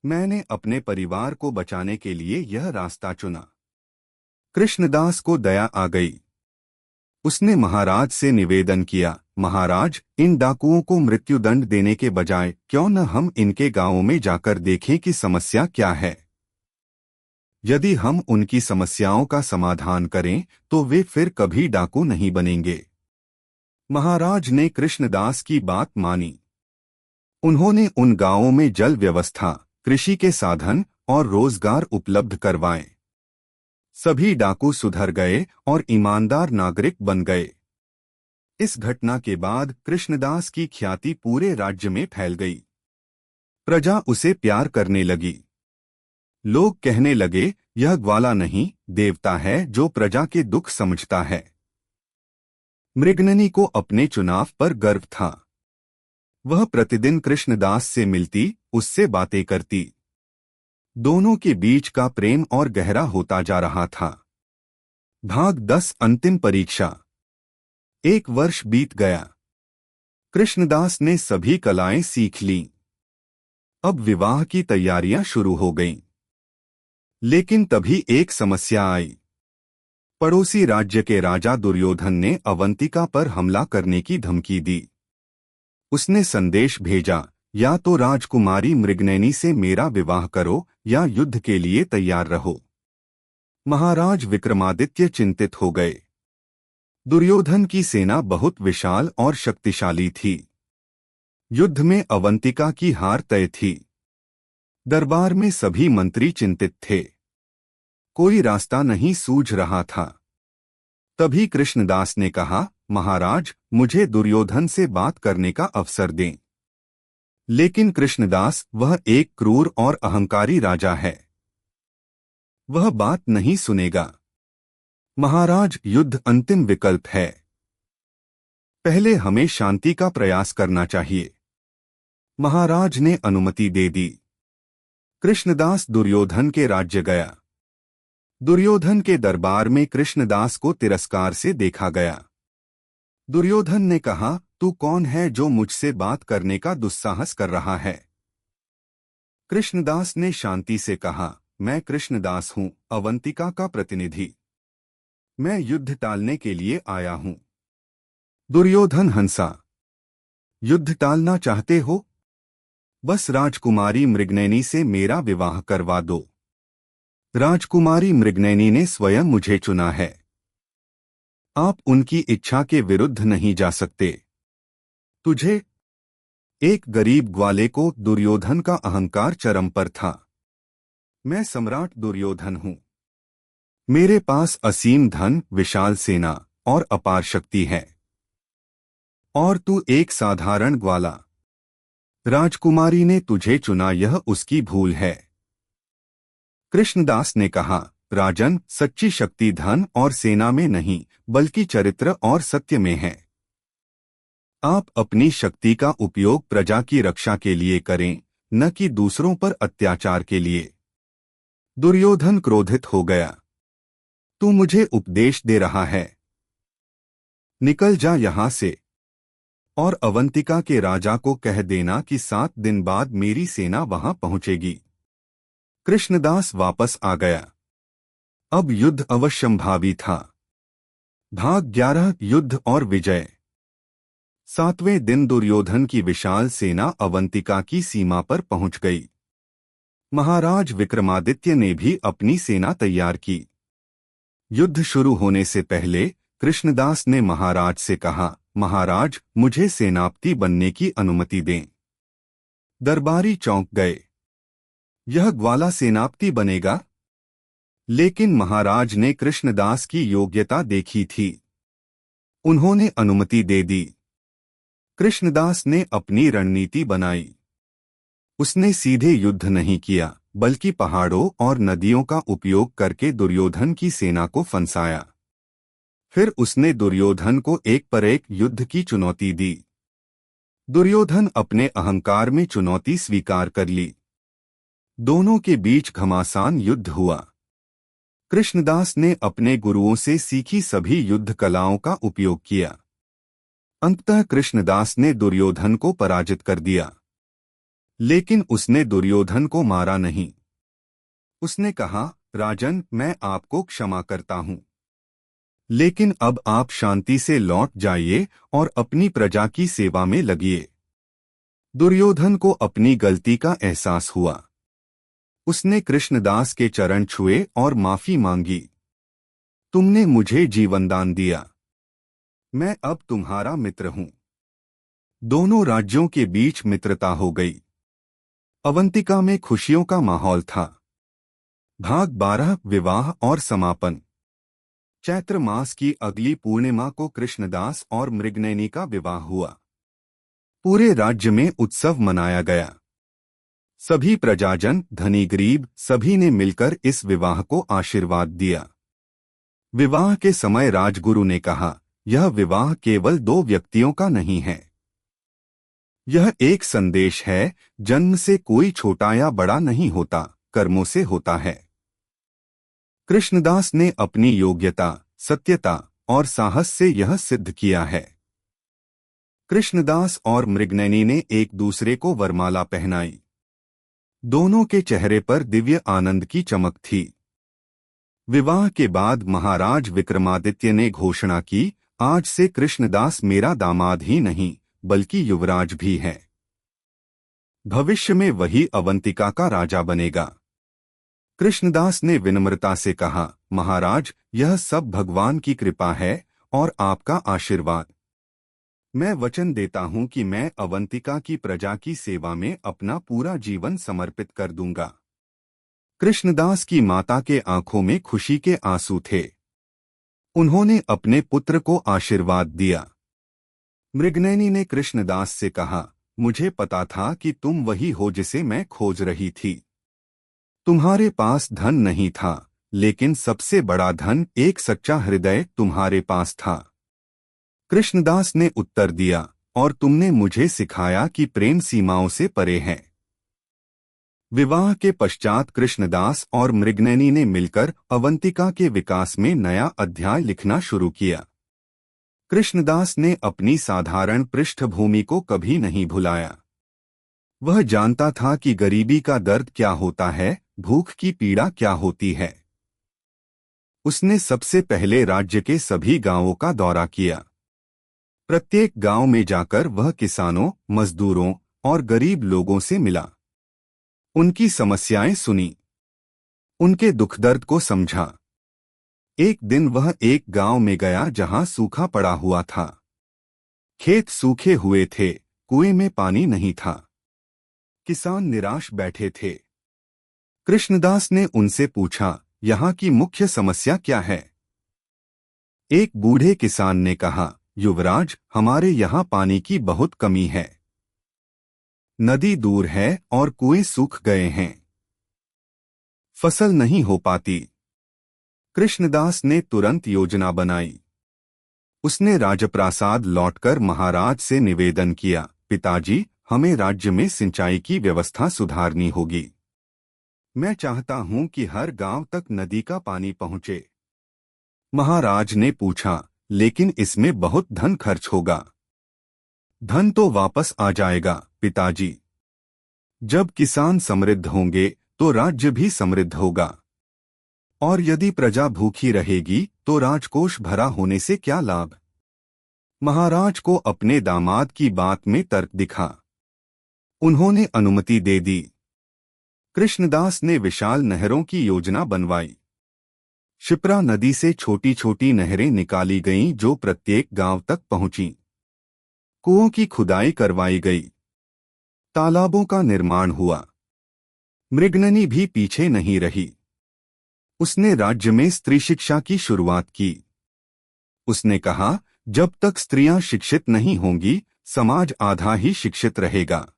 मैंने अपने परिवार को बचाने के लिए यह रास्ता चुना। कृष्णदास को दया आ गई। उसने महाराज से निवेदन किया, महाराज, इन डाकुओं को मृत्युदंड देने के बजाय क्यों न हम इनके गांवों में जाकर देखें कि समस्या क्या है। यदि हम उनकी समस्याओं का समाधान करें तो वे फिर कभी डाकू नहीं बनेंगे। महाराज ने कृष्णदास की बात मानी। उन्होंने उन गांवों में जल व्यवस्था, कृषि के साधन और रोजगार उपलब्ध करवाए। सभी डाकू सुधर गए और ईमानदार नागरिक बन गए। इस घटना के बाद कृष्णदास की ख्याति पूरे राज्य में फैल गई। प्रजा उसे प्यार करने लगी। लोग कहने लगे, यह ग्वाला नहीं, देवता है जो प्रजा के दुख समझता है। मृगननी को अपने चुनाव पर गर्व था। वह प्रतिदिन कृष्णदास से मिलती, उससे बातें करती। दोनों के बीच का प्रेम और गहरा होता जा रहा था। भाग 10 अंतिम परीक्षा। 1 वर्ष बीत गया। कृष्णदास ने सभी कलाएं सीख लीं। अब विवाह की तैयारियां शुरू हो गईं। लेकिन तभी एक समस्या आई। पड़ोसी राज्य के राजा दुर्योधन ने अवंतिका पर हमला करने की धमकी दी। उसने संदेश भेजा, या तो राजकुमारी मृगनयनी से मेरा विवाह करो या युद्ध के लिए तैयार रहो। महाराज विक्रमादित्य चिंतित हो गए। दुर्योधन की सेना बहुत विशाल और शक्तिशाली थी। युद्ध में अवंतिका की हार तय थी। दरबार में सभी मंत्री चिंतित थे। कोई रास्ता नहीं सूझ रहा था। तभी कृष्णदास ने कहा, महाराज, मुझे दुर्योधन से बात करने का अवसर दें। लेकिन कृष्णदास, वह एक क्रूर और अहंकारी राजा है। वह बात नहीं सुनेगा। महाराज, युद्ध अंतिम विकल्प है। पहले हमें शांति का प्रयास करना चाहिए। महाराज ने अनुमति दे दी। कृष्णदास दुर्योधन के राज्य गया। दुर्योधन के दरबार में कृष्णदास को तिरस्कार से देखा गया। दुर्योधन ने कहा, तू कौन है जो मुझसे बात करने का दुस्साहस कर रहा है? कृष्णदास ने शांति से कहा, मैं कृष्णदास हूं, अवंतिका का प्रतिनिधि। मैं युद्ध टालने के लिए आया हूं। दुर्योधन हंसा। युद्ध टालना चाहते हो? बस राजकुमारी मृगनयनी से मेरा विवाह करवा दो। राजकुमारी मृगनयनी ने स्वयं मुझे चुना है। आप उनकी इच्छा के विरुद्ध नहीं जा सकते। तुझे? एक गरीब ग्वाले को दुर्योधन का अहंकार चरम पर था। मैं सम्राट दुर्योधन हूं। मेरे पास असीम धन, विशाल सेना और अपार शक्ति है। और तू एक साधारण ग्वाला। राजकुमारी ने तुझे चुना, यह उसकी भूल है। कृष्णदास ने कहा, राजन, सच्ची शक्ति धन और सेना में नहीं, बल्कि चरित्र और सत्य में है। आप अपनी शक्ति का उपयोग प्रजा की रक्षा के लिए करें, न कि दूसरों पर अत्याचार के लिए। दुर्योधन क्रोधित हो गया। तू मुझे उपदेश दे रहा है? निकल जा यहां से। और अवंतिका के राजा को कह देना कि 7 दिन बाद मेरी सेना वहां पहुंचेगी। कृष्णदास वापस आ गया। अब युद्ध अवश्यंभावी था। भाग 11 युद्ध और विजय। 7वें दिन दुर्योधन की विशाल सेना अवंतिका की सीमा पर पहुंच गई। महाराज विक्रमादित्य ने भी अपनी सेना तैयार की। युद्ध शुरू होने से पहले कृष्णदास ने महाराज से कहा, महाराज, मुझे सेनापति बनने की अनुमति दें। दरबारी चौंक गए। यह ग्वाला सेनापति बनेगा? लेकिन महाराज ने कृष्णदास की योग्यता देखी थी। उन्होंने अनुमति दे दी। कृष्णदास ने अपनी रणनीति बनाई। उसने सीधे युद्ध नहीं किया, बल्कि पहाड़ों और नदियों का उपयोग करके दुर्योधन की सेना को फंसाया। फिर उसने दुर्योधन को एक पर एक युद्ध की चुनौती दी। दुर्योधन अपने अहंकार में चुनौती स्वीकार कर ली। दोनों के बीच घमासान युद्ध हुआ। कृष्णदास ने अपने गुरुओं से सीखी सभी युद्ध कलाओं का उपयोग किया। अंततः कृष्णदास ने दुर्योधन को पराजित कर दिया। लेकिन उसने दुर्योधन को मारा नहीं। उसने कहा, राजन, मैं आपको क्षमा करता हूं, लेकिन अब आप शांति से लौट जाइए और अपनी प्रजा की सेवा में लगिए। दुर्योधन को अपनी गलती का एहसास हुआ। उसने कृष्णदास के चरण छुए और माफी मांगी। तुमने मुझे जीवनदान दिया, मैं अब तुम्हारा मित्र हूं। दोनों राज्यों के बीच मित्रता हो गई। अवंतिका में खुशियों का माहौल था। भाग 12 विवाह और समापन। चैत्र मास की अगली पूर्णिमा को कृष्णदास और मृगनयनी का विवाह हुआ। पूरे राज्य में उत्सव मनाया गया। सभी प्रजाजन, धनी गरीब, सभी ने मिलकर इस विवाह को आशीर्वाद दिया। विवाह के समय राजगुरु ने कहा, यह विवाह केवल दो व्यक्तियों का नहीं है। यह एक संदेश है, जन्म से कोई छोटा या बड़ा नहीं होता, कर्मों से होता है। कृष्णदास ने अपनी योग्यता, सत्यता और साहस से यह सिद्ध किया है। कृष्णदास और मृगनयनी ने एक दूसरे को वरमाला पहनाई। दोनों के चेहरे पर दिव्य आनंद की चमक थी। विवाह के बाद महाराज विक्रमादित्य ने घोषणा की, आज से कृष्णदास मेरा दामाद ही नहीं, बल्कि युवराज भी है। भविष्य में वही अवंतिका का राजा बनेगा। कृष्णदास ने विनम्रता से कहा, महाराज, यह सब भगवान की कृपा है और आपका आशीर्वाद। मैं वचन देता हूं कि मैं अवंतिका की प्रजा की सेवा में अपना पूरा जीवन समर्पित कर दूंगा। कृष्णदास की माता के आंखों में खुशी के आंसू थे। उन्होंने अपने पुत्र को आशीर्वाद दिया। मृगनयनी ने कृष्णदास से कहा, मुझे पता था कि तुम वही हो जिसे मैं खोज रही थी। तुम्हारे पास धन नहीं था, लेकिन सबसे बड़ा धन एक सच्चा हृदय तुम्हारे पास था। कृष्णदास ने उत्तर दिया, और तुमने मुझे सिखाया कि प्रेम सीमाओं से परे है। विवाह के पश्चात कृष्णदास और मृगनयनी ने मिलकर अवंतिका के विकास में नया अध्याय लिखना शुरू किया। कृष्णदास ने अपनी साधारण पृष्ठभूमि को कभी नहीं भुलाया। वह जानता था कि गरीबी का दर्द क्या होता है, भूख की पीड़ा क्या होती है। उसने सबसे पहले राज्य के सभी गांवों का दौरा किया। प्रत्येक गांव में जाकर वह किसानों, मजदूरों और गरीब लोगों से मिला। उनकी समस्याएं सुनी, उनके दुख दर्द को समझा। एक दिन वह एक गांव में गया जहां सूखा पड़ा हुआ था। खेत सूखे हुए थे, कुएं में पानी नहीं था। किसान निराश बैठे थे। कृष्णदास ने उनसे पूछा, यहाँ की मुख्य समस्या क्या है? एक बूढ़े किसान ने कहा, युवराज, हमारे यहाँ पानी की बहुत कमी है। नदी दूर है और कुएं सूख गए हैं। फसल नहीं हो पाती। कृष्णदास ने तुरंत योजना बनाई। उसने राजप्रासाद लौटकर महाराज से निवेदन किया, पिताजी, हमें राज्य में सिंचाई की व्यवस्था सुधारनी होगी। मैं चाहता हूं कि हर गांव तक नदी का पानी पहुंचे। महाराज ने पूछा, लेकिन इसमें बहुत धन खर्च होगा। धन तो वापस आ जाएगा, पिताजी। जब किसान समृद्ध होंगे तो राज्य भी समृद्ध होगा। और यदि प्रजा भूखी रहेगी तो राजकोष भरा होने से क्या लाभ? महाराज को अपने दामाद की बात में तर्क दिखा। उन्होंने अनुमति दे दी। कृष्णदास ने विशाल नहरों की योजना बनवाई। क्षिप्रा नदी से छोटी छोटी नहरें निकाली गईं जो प्रत्येक गांव तक पहुंची। कुओं की खुदाई करवाई गई। तालाबों का निर्माण हुआ। मृगननी भी पीछे नहीं रही। उसने राज्य में स्त्री शिक्षा की शुरुआत की। उसने कहा, जब तक स्त्रियां शिक्षित नहीं होंगी, समाज आधा ही शिक्षित रहेगा।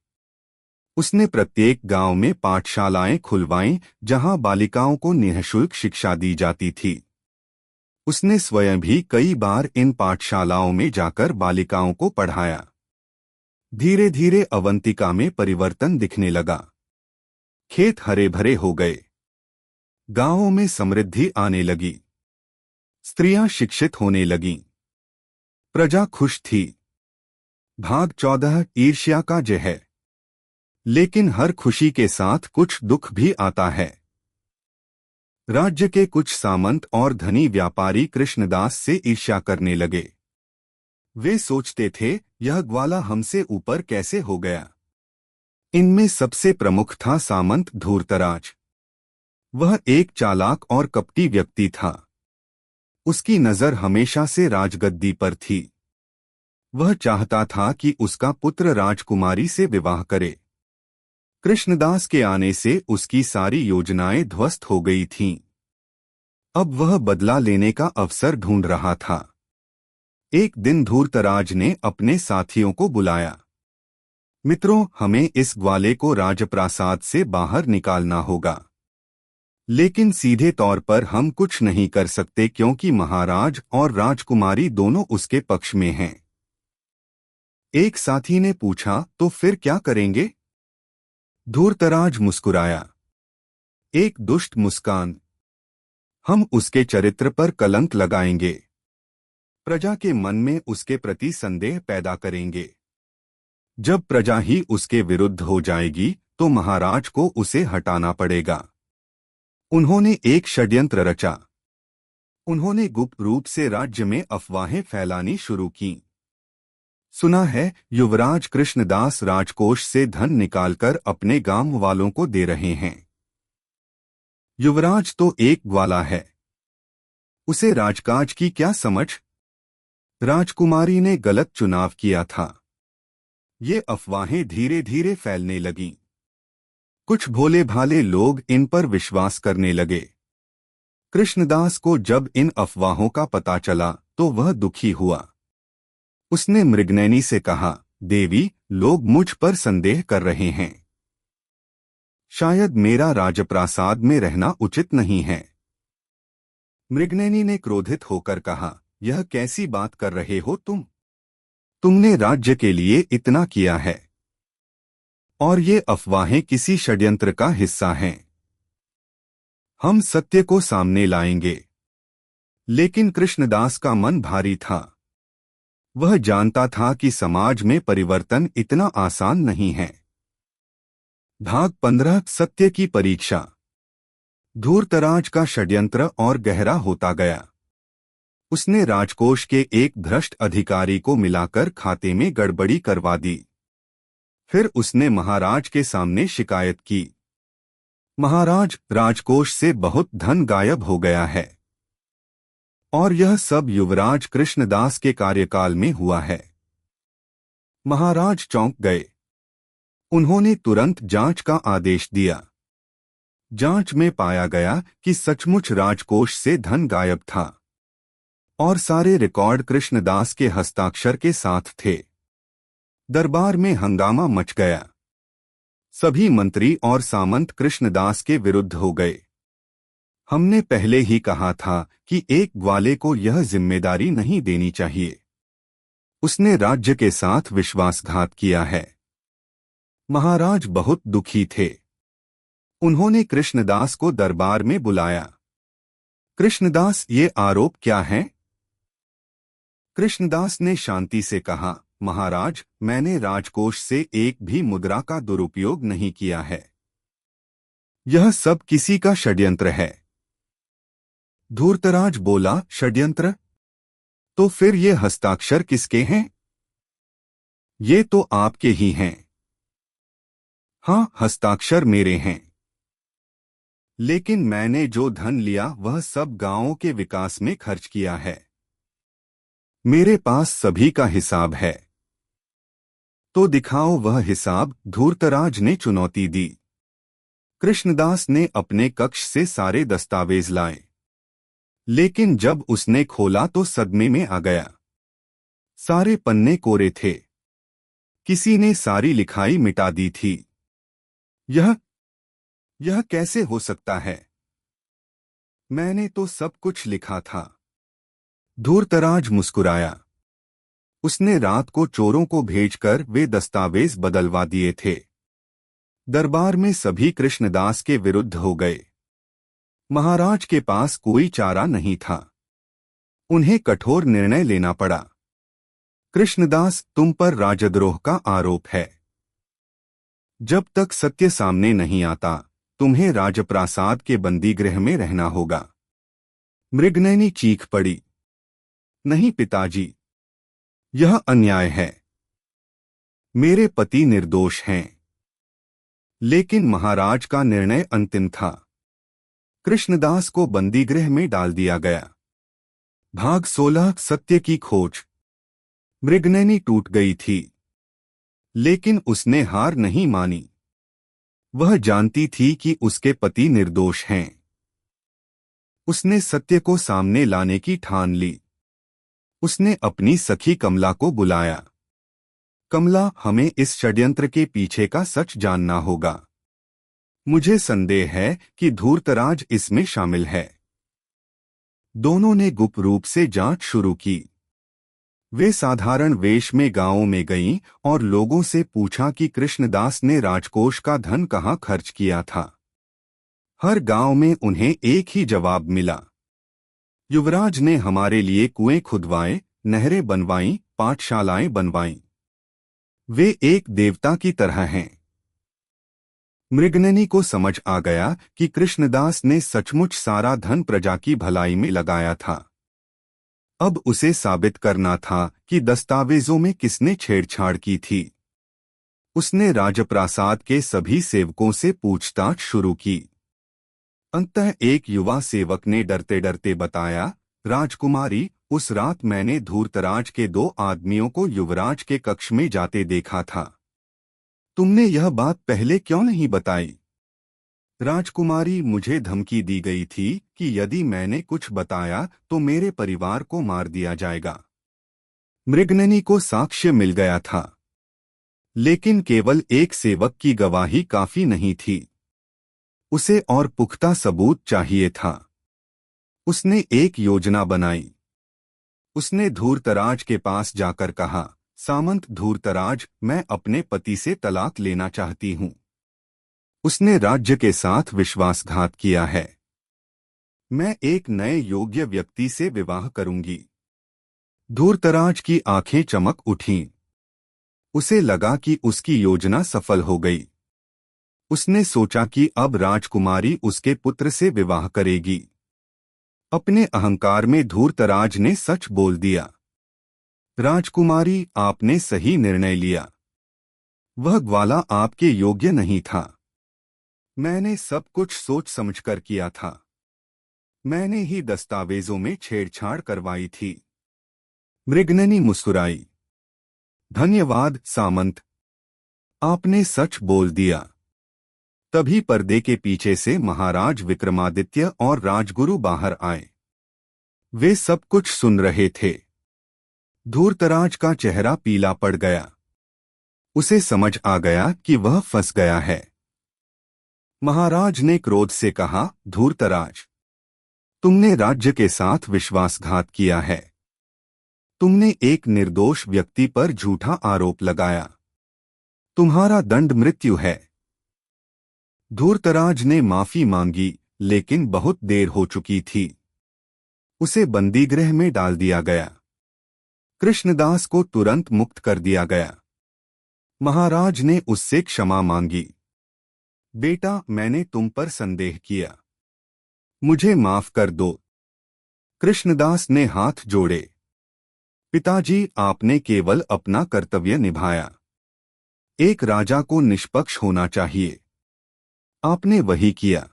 उसने प्रत्येक गांव में पाठशालाएं खुलवाईं, जहां बालिकाओं को निःशुल्क शिक्षा दी जाती थी। उसने स्वयं भी कई बार इन पाठशालाओं में जाकर बालिकाओं को पढ़ाया। धीरे धीरे अवंतिका में परिवर्तन दिखने लगा। खेत हरे भरे हो गए। गांवों में समृद्धि आने लगी। स्त्रियां शिक्षित होने लगीं। प्रजा खुश थी। भाग 14 ईर्ष्या का जहर। लेकिन हर खुशी के साथ कुछ दुख भी आता है। राज्य के कुछ सामंत और धनी व्यापारी कृष्णदास से ईर्ष्या करने लगे। वे सोचते थे, यह ग्वाला हमसे ऊपर कैसे हो गया। इनमें सबसे प्रमुख था सामंत धूर्तराज। वह एक चालाक और कपटी व्यक्ति था। उसकी नजर हमेशा से राजगद्दी पर थी। वह चाहता था कि उसका पुत्र राजकुमारी से विवाह करे। कृष्णदास के आने से उसकी सारी योजनाएं ध्वस्त हो गई थीं। अब वह बदला लेने का अवसर ढूंढ रहा था। एक दिन धूर्तराज ने अपने साथियों को बुलाया। मित्रों, हमें इस ग्वाले को राजप्रासाद से बाहर निकालना होगा। लेकिन सीधे तौर पर हम कुछ नहीं कर सकते, क्योंकि महाराज और राजकुमारी दोनों उसके पक्ष में हैं। एक साथी ने पूछा, तो फिर क्या करेंगे? धूर्तराज मुस्कुराया। एक दुष्ट मुस्कान। हम उसके चरित्र पर कलंक लगाएंगे। प्रजा के मन में उसके प्रति संदेह पैदा करेंगे। जब प्रजा ही उसके विरुद्ध हो जाएगी, तो महाराज को उसे हटाना पड़ेगा। उन्होंने एक षड्यंत्र रचा। उन्होंने गुप्त रूप से राज्य में अफवाहें फैलानी शुरू की। सुना है, युवराज कृष्णदास राजकोष से धन निकालकर अपने गांव वालों को दे रहे हैं। युवराज तो एक ग्वाला है। उसे राजकाज की क्या समझ? राजकुमारी ने गलत चुनाव किया था। ये अफवाहें धीरे धीरे फैलने लगीं। कुछ भोले भाले लोग इन पर विश्वास करने लगे। कृष्णदास को जब इन अफवाहों का पता चला, तो वह दुखी हुआ। उसने मृगनयनी से कहा, देवी, लोग मुझ पर संदेह कर रहे हैं। शायद मेरा राजप्रासाद में रहना उचित नहीं है। मृगनयनी ने क्रोधित होकर कहा, यह कैसी बात कर रहे हो तुम? तुमने राज्य के लिए इतना किया है, और ये अफवाहें किसी षड्यंत्र का हिस्सा हैं। हम सत्य को सामने लाएंगे। लेकिन कृष्णदास का मन भारी था। वह जानता था कि समाज में परिवर्तन इतना आसान नहीं है। भाग 15 सत्य की परीक्षा। धूर्तराज का षड्यंत्र और गहरा होता गया। उसने राजकोष के एक भ्रष्ट अधिकारी को मिलाकर खाते में गड़बड़ी करवा दी। फिर उसने महाराज के सामने शिकायत की। महाराज, राजकोष से बहुत धन गायब हो गया है, और यह सब युवराज कृष्णदास के कार्यकाल में हुआ है। महाराज चौंक गए। उन्होंने तुरंत जांच का आदेश दिया। जांच में पाया गया कि सचमुच राजकोष से धन गायब था, और सारे रिकॉर्ड कृष्णदास के हस्ताक्षर के साथ थे। दरबार में हंगामा मच गया। सभी मंत्री और सामंत कृष्णदास के विरुद्ध हो गए। हमने पहले ही कहा था कि एक ग्वाले को यह जिम्मेदारी नहीं देनी चाहिए। उसने राज्य के साथ विश्वासघात किया है। महाराज बहुत दुखी थे। उन्होंने कृष्णदास को दरबार में बुलाया। कृष्णदास, ये आरोप क्या हैं? कृष्णदास ने शांति से कहा, महाराज, मैंने राजकोष से एक भी मुद्रा का दुरुपयोग नहीं किया है। यह सब किसी का षड्यंत्र है। धूर्तराज बोला, षड्यंत्र? तो फिर ये हस्ताक्षर किसके हैं? ये तो आपके ही हैं। हाँ, हस्ताक्षर मेरे हैं। लेकिन मैंने जो धन लिया वह सब गांवों के विकास में खर्च किया है। मेरे पास सभी का हिसाब है। तो दिखाओ वह हिसाब, धूर्तराज ने चुनौती दी। कृष्णदास ने अपने कक्ष से सारे दस्तावेज लाए, लेकिन जब उसने खोला तो सदमे में आ गया। सारे पन्ने कोरे थे, किसी ने सारी लिखाई मिटा दी थी। यह कैसे हो सकता है? मैंने तो सब कुछ लिखा था। धूर्तराज मुस्कुराया। उसने रात को चोरों को भेजकर वे दस्तावेज बदलवा दिए थे। दरबार में सभी कृष्णदास के विरुद्ध हो गए। महाराज के पास कोई चारा नहीं था। उन्हें कठोर निर्णय लेना पड़ा। कृष्णदास, तुम पर राजद्रोह का आरोप है। जब तक सत्य सामने नहीं आता, तुम्हें राजप्रासाद के बंदीगृह में रहना होगा। मृगनयनी चीख पड़ी। नहीं पिताजी, यह अन्याय है। मेरे पति निर्दोष हैं। लेकिन महाराज का निर्णय अंतिम था। कृष्णदास को बंदीगृह में डाल दिया गया। भाग 16, सत्य की खोज। मृगनयनी टूट गई थी, लेकिन उसने हार नहीं मानी। वह जानती थी कि उसके पति निर्दोष हैं। उसने सत्य को सामने लाने की ठान ली। उसने अपनी सखी कमला को बुलाया। कमला, हमें इस षड्यंत्र के पीछे का सच जानना होगा। मुझे संदेह है कि धूर्तराज इसमें शामिल है। दोनों ने गुप्त रूप से जांच शुरू की। वे साधारण वेश में गांवों में गईं और लोगों से पूछा कि कृष्णदास ने राजकोष का धन कहाँ खर्च किया था। हर गांव में उन्हें एक ही जवाब मिला। युवराज ने हमारे लिए कुएं खुदवाए, नहरें बनवाईं, पाठशालाएं बनवाईं। वे एक देवता की तरह हैं। मृगनयनी को समझ आ गया कि कृष्णदास ने सचमुच सारा धन प्रजा की भलाई में लगाया था। अब उसे साबित करना था कि दस्तावेजों में किसने छेड़छाड़ की थी। उसने राजप्रासाद के सभी सेवकों से पूछताछ शुरू की। अंततः एक युवा सेवक ने डरते डरते बताया, राजकुमारी, उस रात मैंने धूर्तराज के 2 आदमियों को युवराज के कक्ष में जाते देखा था। तुमने यह बात पहले क्यों नहीं बताई? राजकुमारी, मुझे धमकी दी गई थी कि यदि मैंने कुछ बताया तो मेरे परिवार को मार दिया जाएगा। मृगनयनी को साक्ष्य मिल गया था, लेकिन केवल एक सेवक की गवाही काफी नहीं थी। उसे और पुख्ता सबूत चाहिए था। उसने एक योजना बनाई। उसने धूर्तराज के पास जाकर कहा, सामंत धूर्तराज, मैं अपने पति से तलाक लेना चाहती हूँ। उसने राज्य के साथ विश्वासघात किया है। मैं एक नए योग्य व्यक्ति से विवाह करूंगी। धूर्तराज की आंखें चमक उठीं। उसे लगा कि उसकी योजना सफल हो गई। उसने सोचा कि अब राजकुमारी उसके पुत्र से विवाह करेगी। अपने अहंकार में धूर्तराज ने सच बोल दिया। राजकुमारी, आपने सही निर्णय लिया। वह ग्वाला आपके योग्य नहीं था। मैंने सब कुछ सोच समझकर किया था। मैंने ही दस्तावेजों में छेड़छाड़ करवाई थी। मृगनयनी मुस्कुराई। धन्यवाद सामंत, आपने सच बोल दिया। तभी पर्दे के पीछे से महाराज विक्रमादित्य और राजगुरु बाहर आए। वे सब कुछ सुन रहे थे। धूर्तराज का चेहरा पीला पड़ गया। उसे समझ आ गया कि वह फंस गया है। महाराज ने क्रोध से कहा, धूर्तराज, तुमने राज्य के साथ विश्वासघात किया है। तुमने एक निर्दोष व्यक्ति पर झूठा आरोप लगाया। तुम्हारा दंड मृत्यु है। धूर्तराज ने माफी मांगी, लेकिन बहुत देर हो चुकी थी। उसे बंदीगृह में डाल दिया गया। कृष्णदास को तुरंत मुक्त कर दिया गया। महाराज ने उससे क्षमा मांगी। बेटा, मैंने तुम पर संदेह किया। मुझे माफ कर दो। कृष्णदास ने हाथ जोड़े। पिताजी, आपने केवल अपना कर्तव्य निभाया। एक राजा को निष्पक्ष होना चाहिए। आपने वही किया।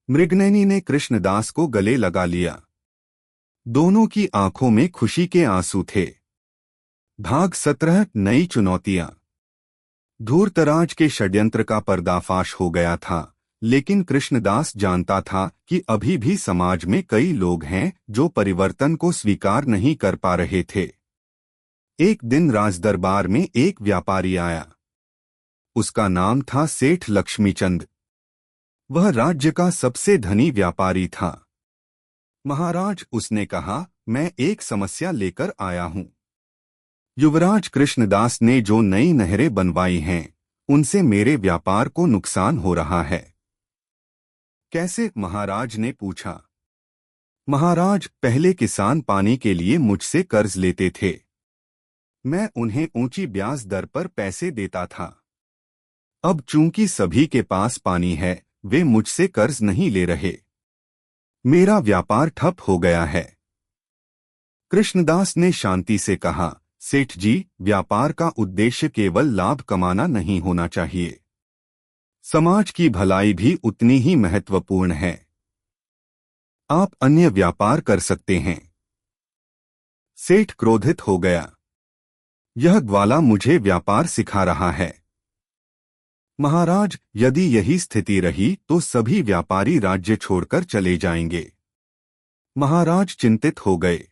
मृगनयनी ने कृष्णदास को गले लगा लिया। दोनों की आंखों में खुशी के आंसू थे। भाग 17, नई चुनौतियां। धूर्तराज के षड्यंत्र का पर्दाफाश हो गया था, लेकिन कृष्णदास जानता था कि अभी भी समाज में कई लोग हैं जो परिवर्तन को स्वीकार नहीं कर पा रहे थे। एक दिन राजदरबार में एक व्यापारी आया। उसका नाम था सेठ लक्ष्मीचंद। वह राज्य का सबसे धनी व्यापारी था। महाराज, उसने कहा, मैं एक समस्या लेकर आया हूं। युवराज कृष्णदास ने जो नई नहरें बनवाई हैं, उनसे मेरे व्यापार को नुकसान हो रहा है। कैसे? महाराज ने पूछा। महाराज, पहले किसान पानी के लिए मुझसे कर्ज लेते थे। मैं उन्हें ऊंची ब्याज दर पर पैसे देता था। अब चूंकि सभी के पास पानी है, वे मुझसे कर्ज नहीं ले रहे। मेरा व्यापार ठप हो गया है। कृष्णदास ने शांति से कहा, सेठ जी, व्यापार का उद्देश्य केवल लाभ कमाना नहीं होना चाहिए। समाज की भलाई भी उतनी ही महत्वपूर्ण है। आप अन्य व्यापार कर सकते हैं। सेठ क्रोधित हो गया। यह ग्वाला मुझे व्यापार सिखा रहा है। महाराज, यदि यही स्थिति रही तो सभी व्यापारी राज्य छोड़कर चले जाएंगे। महाराज चिंतित हो गए।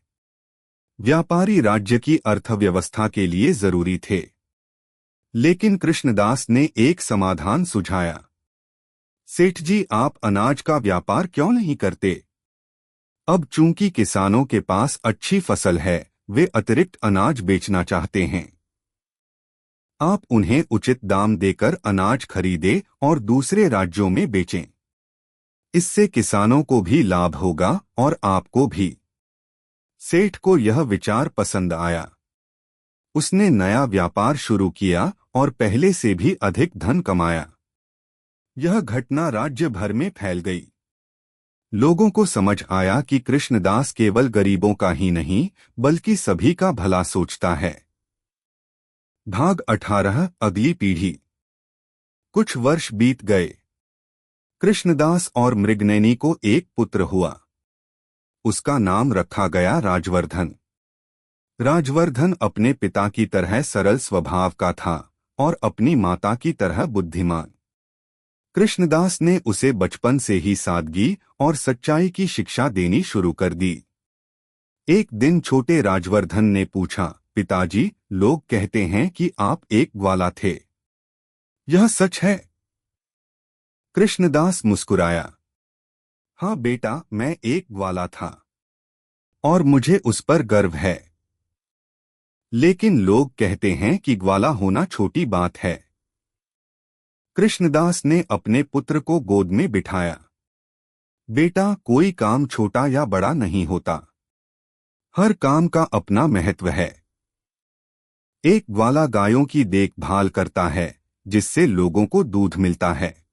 व्यापारी राज्य की अर्थव्यवस्था के लिए जरूरी थे। लेकिन कृष्णदास ने एक समाधान सुझाया। सेठ जी, आप अनाज का व्यापार क्यों नहीं करते? अब चूंकि किसानों के पास अच्छी फसल है, वे अतिरिक्त अनाज बेचना चाहते हैं। आप उन्हें उचित दाम देकर अनाज खरीदें और दूसरे राज्यों में बेचें। इससे किसानों को भी लाभ होगा और आपको भी। सेठ को यह विचार पसंद आया। उसने नया व्यापार शुरू किया और पहले से भी अधिक धन कमाया। यह घटना राज्य भर में फैल गई। लोगों को समझ आया कि कृष्णदास केवल गरीबों का ही नहीं, बल्कि सभी का भला सोचता है। भाग 18, अगली पीढ़ी। कुछ वर्ष बीत गए। कृष्णदास और मृगनयनी को एक पुत्र हुआ। उसका नाम रखा गया राजवर्धन। राजवर्धन अपने पिता की तरह सरल स्वभाव का था और अपनी माता की तरह बुद्धिमान। कृष्णदास ने उसे बचपन से ही सादगी और सच्चाई की शिक्षा देनी शुरू कर दी। एक दिन छोटे राजवर्धन ने पूछा, पिताजी, लोग कहते हैं कि आप एक ग्वाला थे। यह सच है? कृष्णदास मुस्कुराया। हाँ बेटा, मैं एक ग्वाला था और मुझे उस पर गर्व है। लेकिन लोग कहते हैं कि ग्वाला होना छोटी बात है। कृष्णदास ने अपने पुत्र को गोद में बिठाया। बेटा, कोई काम छोटा या बड़ा नहीं होता। हर काम का अपना महत्व है। एक ग्वाला गायों की देखभाल करता है, जिससे लोगों को दूध मिलता है।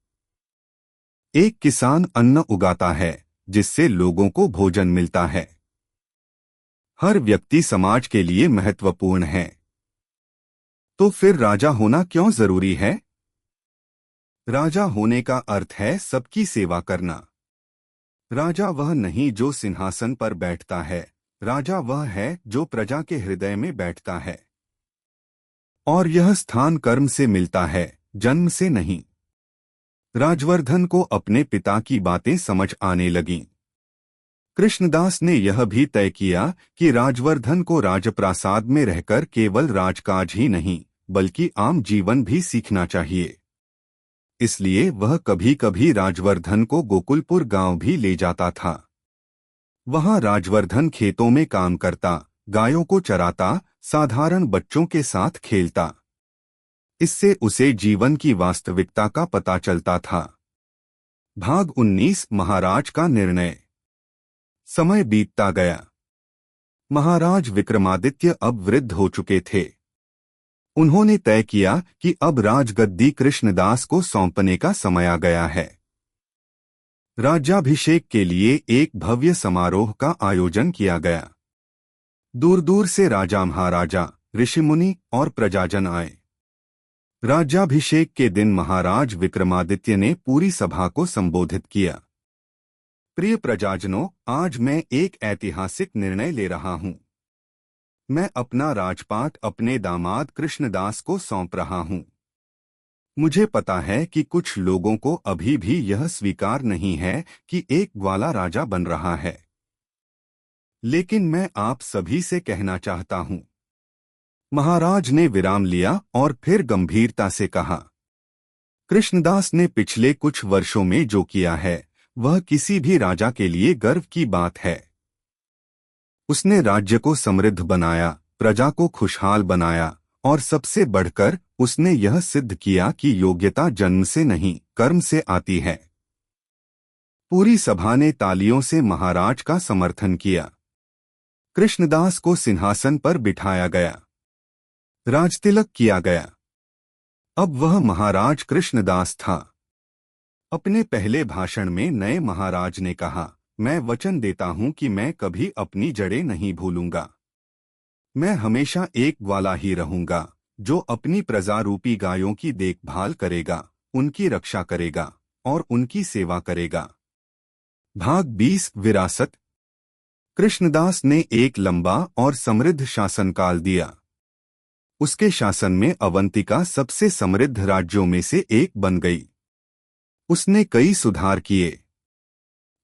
एक किसान अन्न उगाता है, जिससे लोगों को भोजन मिलता है। हर व्यक्ति समाज के लिए महत्वपूर्ण है। तो फिर राजा होना क्यों जरूरी है? राजा होने का अर्थ है सबकी सेवा करना। राजा वह नहीं जो सिंहासन पर बैठता है, राजा वह है जो प्रजा के हृदय में बैठता है। और यह स्थान कर्म से मिलता है, जन्म से नहीं। राजवर्धन को अपने पिता की बातें समझ आने लगीं। कृष्णदास ने यह भी तय किया कि राजवर्धन को राजप्रासाद में रहकर केवल राजकाज ही नहीं, बल्कि आम जीवन भी सीखना चाहिए। इसलिए वह कभी कभी राजवर्धन को गोकुलपुर गांव भी ले जाता था। वहां राजवर्धन खेतों में काम करता, गायों को चराता, साधारण बच्चों के साथ खेलता। इससे उसे जीवन की वास्तविकता का पता चलता था। भाग 19, महाराज का निर्णय। समय बीतता गया। महाराज विक्रमादित्य अब वृद्ध हो चुके थे। उन्होंने तय किया कि अब राजगद्दी कृष्णदास को सौंपने का समय आ गया है। राज्याभिषेक के लिए एक भव्य समारोह का आयोजन किया गया। दूर दूर से राजा, महाराजा, ऋषिमुनि और प्रजाजन आए। राज्याभिषेक के दिन महाराज विक्रमादित्य ने पूरी सभा को संबोधित किया। प्रिय प्रजाजनों, आज मैं एक ऐतिहासिक निर्णय ले रहा हूं। मैं अपना राजपाट अपने दामाद कृष्णदास को सौंप रहा हूं। मुझे पता है कि कुछ लोगों को अभी भी यह स्वीकार नहीं है कि एक ग्वाला राजा बन रहा है, लेकिन मैं आप सभी से कहना चाहता हूं। महाराज ने विराम लिया और फिर गंभीरता से कहा, कृष्णदास ने पिछले कुछ वर्षों में जो किया है वह किसी भी राजा के लिए गर्व की बात है। उसने राज्य को समृद्ध बनाया, प्रजा को खुशहाल बनाया और सबसे बढ़कर उसने यह सिद्ध किया कि योग्यता जन्म से नहीं कर्म से आती है। पूरी सभा ने तालियों से महाराज का समर्थन किया। कृष्णदास को सिंहासन पर बिठाया गया, राजतिलक किया गया। अब वह महाराज कृष्णदास था। अपने पहले भाषण में नए महाराज ने कहा, मैं वचन देता हूं कि मैं कभी अपनी जड़ें नहीं भूलूंगा। मैं हमेशा एक ग्वाला ही रहूंगा जो अपनी प्रजा रूपी गायों की देखभाल करेगा, उनकी रक्षा करेगा और उनकी सेवा करेगा। भाग 20 विरासत। कृष्णदास ने एक लंबा और समृद्ध शासनकाल दिया। उसके शासन में अवंतिका सबसे समृद्ध राज्यों में से एक बन गई। उसने कई सुधार किए।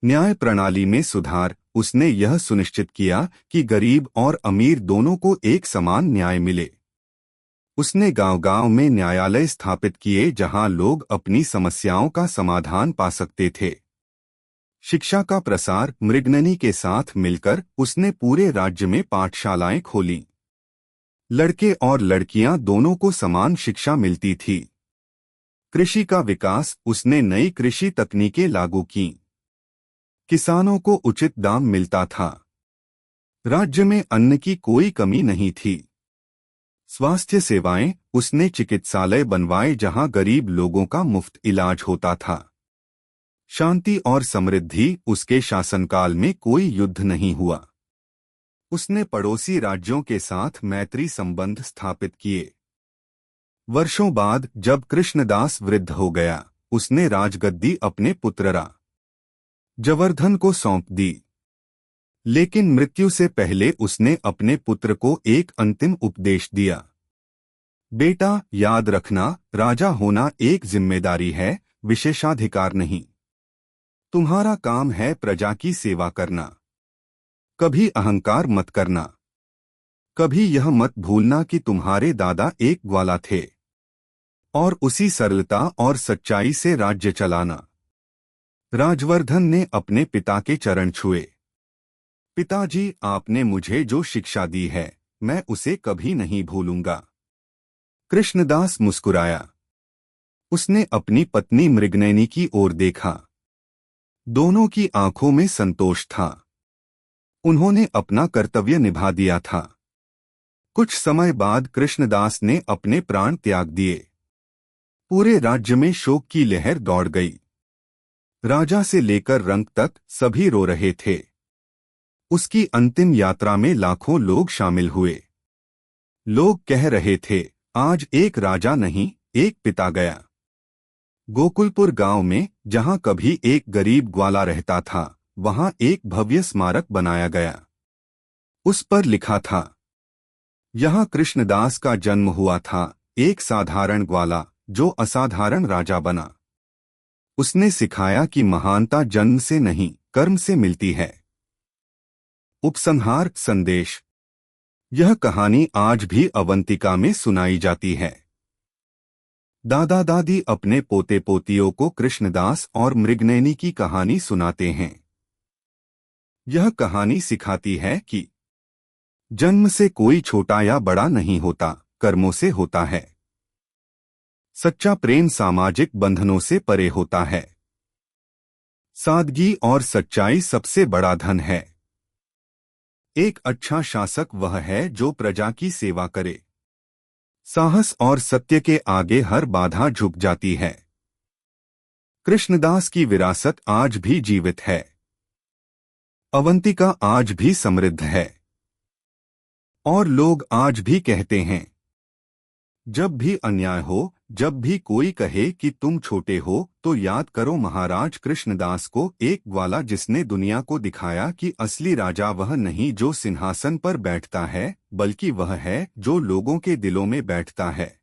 न्याय प्रणाली में सुधार। उसने यह सुनिश्चित किया कि गरीब और अमीर दोनों को एक समान न्याय मिले। उसने गांव-गांव में न्यायालय स्थापित किए जहां लोग अपनी समस्याओं का समाधान पा सकते थे। शिक्षा का प्रसार। मृगननी के साथ मिलकर उसने पूरे राज्य में पाठशालाएं खोलीं। लड़के और लड़कियां दोनों को समान शिक्षा मिलती थी। कृषि का विकास। उसने नई कृषि तकनीकें लागू कीं। किसानों को उचित दाम मिलता था। राज्य में अन्न की कोई कमी नहीं थी। स्वास्थ्य सेवाएं। उसने चिकित्सालय बनवाए जहां गरीब लोगों का मुफ्त इलाज होता था। शांति और समृद्धि। उसके शासनकाल में कोई युद्ध नहीं हुआ। उसने पड़ोसी राज्यों के साथ मैत्री संबंध स्थापित किए। वर्षों बाद जब कृष्णदास वृद्ध हो गया, उसने राजगद्दी अपने पुत्र जवर्धन को सौंप दी। लेकिन मृत्यु से पहले उसने अपने पुत्र को एक अंतिम उपदेश दिया। बेटा, याद रखना, राजा होना एक जिम्मेदारी है, विशेषाधिकार नहीं। तुम्हारा काम है प्रजा की सेवा करना। कभी अहंकार मत करना। कभी यह मत भूलना कि तुम्हारे दादा एक ग्वाला थे और उसी सरलता और सच्चाई से राज्य चलाना। राजवर्धन ने अपने पिता के चरण छुए। पिताजी, आपने मुझे जो शिक्षा दी है मैं उसे कभी नहीं भूलूंगा। कृष्णदास मुस्कुराया। उसने अपनी पत्नी मृगनयनी की ओर देखा। दोनों की आंखों में संतोष था। उन्होंने अपना कर्तव्य निभा दिया था। कुछ समय बाद कृष्णदास ने अपने प्राण त्याग दिए। पूरे राज्य में शोक की लहर दौड़ गई। राजा से लेकर रंक तक सभी रो रहे थे। उसकी अंतिम यात्रा में लाखों लोग शामिल हुए। लोग कह रहे थे, आज एक राजा नहीं, एक पिता गया। गोकुलपुर गांव में, जहां कभी एक गरीब ग्वाला रहता था, वहां एक भव्य स्मारक बनाया गया। उस पर लिखा था, यहाँ कृष्णदास का जन्म हुआ था, एक साधारण ग्वाला जो असाधारण राजा बना। उसने सिखाया कि महानता जन्म से नहीं, कर्म से मिलती है। उपसंहार संदेश। यह कहानी आज भी अवंतिका में सुनाई जाती है। दादा दादी अपने पोते पोतियों को कृष्णदास और मृगनयनी की कहानी सुनाते हैं। यह कहानी सिखाती है कि जन्म से कोई छोटा या बड़ा नहीं होता, कर्मों से होता है। सच्चा प्रेम सामाजिक बंधनों से परे होता है। सादगी और सच्चाई सबसे बड़ा धन है। एक अच्छा शासक वह है जो प्रजा की सेवा करे। साहस और सत्य के आगे हर बाधा झुक जाती है। कृष्णदास की विरासत आज भी जीवित है। अवंतिका आज भी समृद्ध है। और लोग आज भी कहते हैं, जब भी अन्याय हो, जब भी कोई कहे कि तुम छोटे हो, तो याद करो महाराज कृष्णदास को, एक ग्वाला जिसने दुनिया को दिखाया कि असली राजा वह नहीं जो सिंहासन पर बैठता है, बल्कि वह है जो लोगों के दिलों में बैठता है।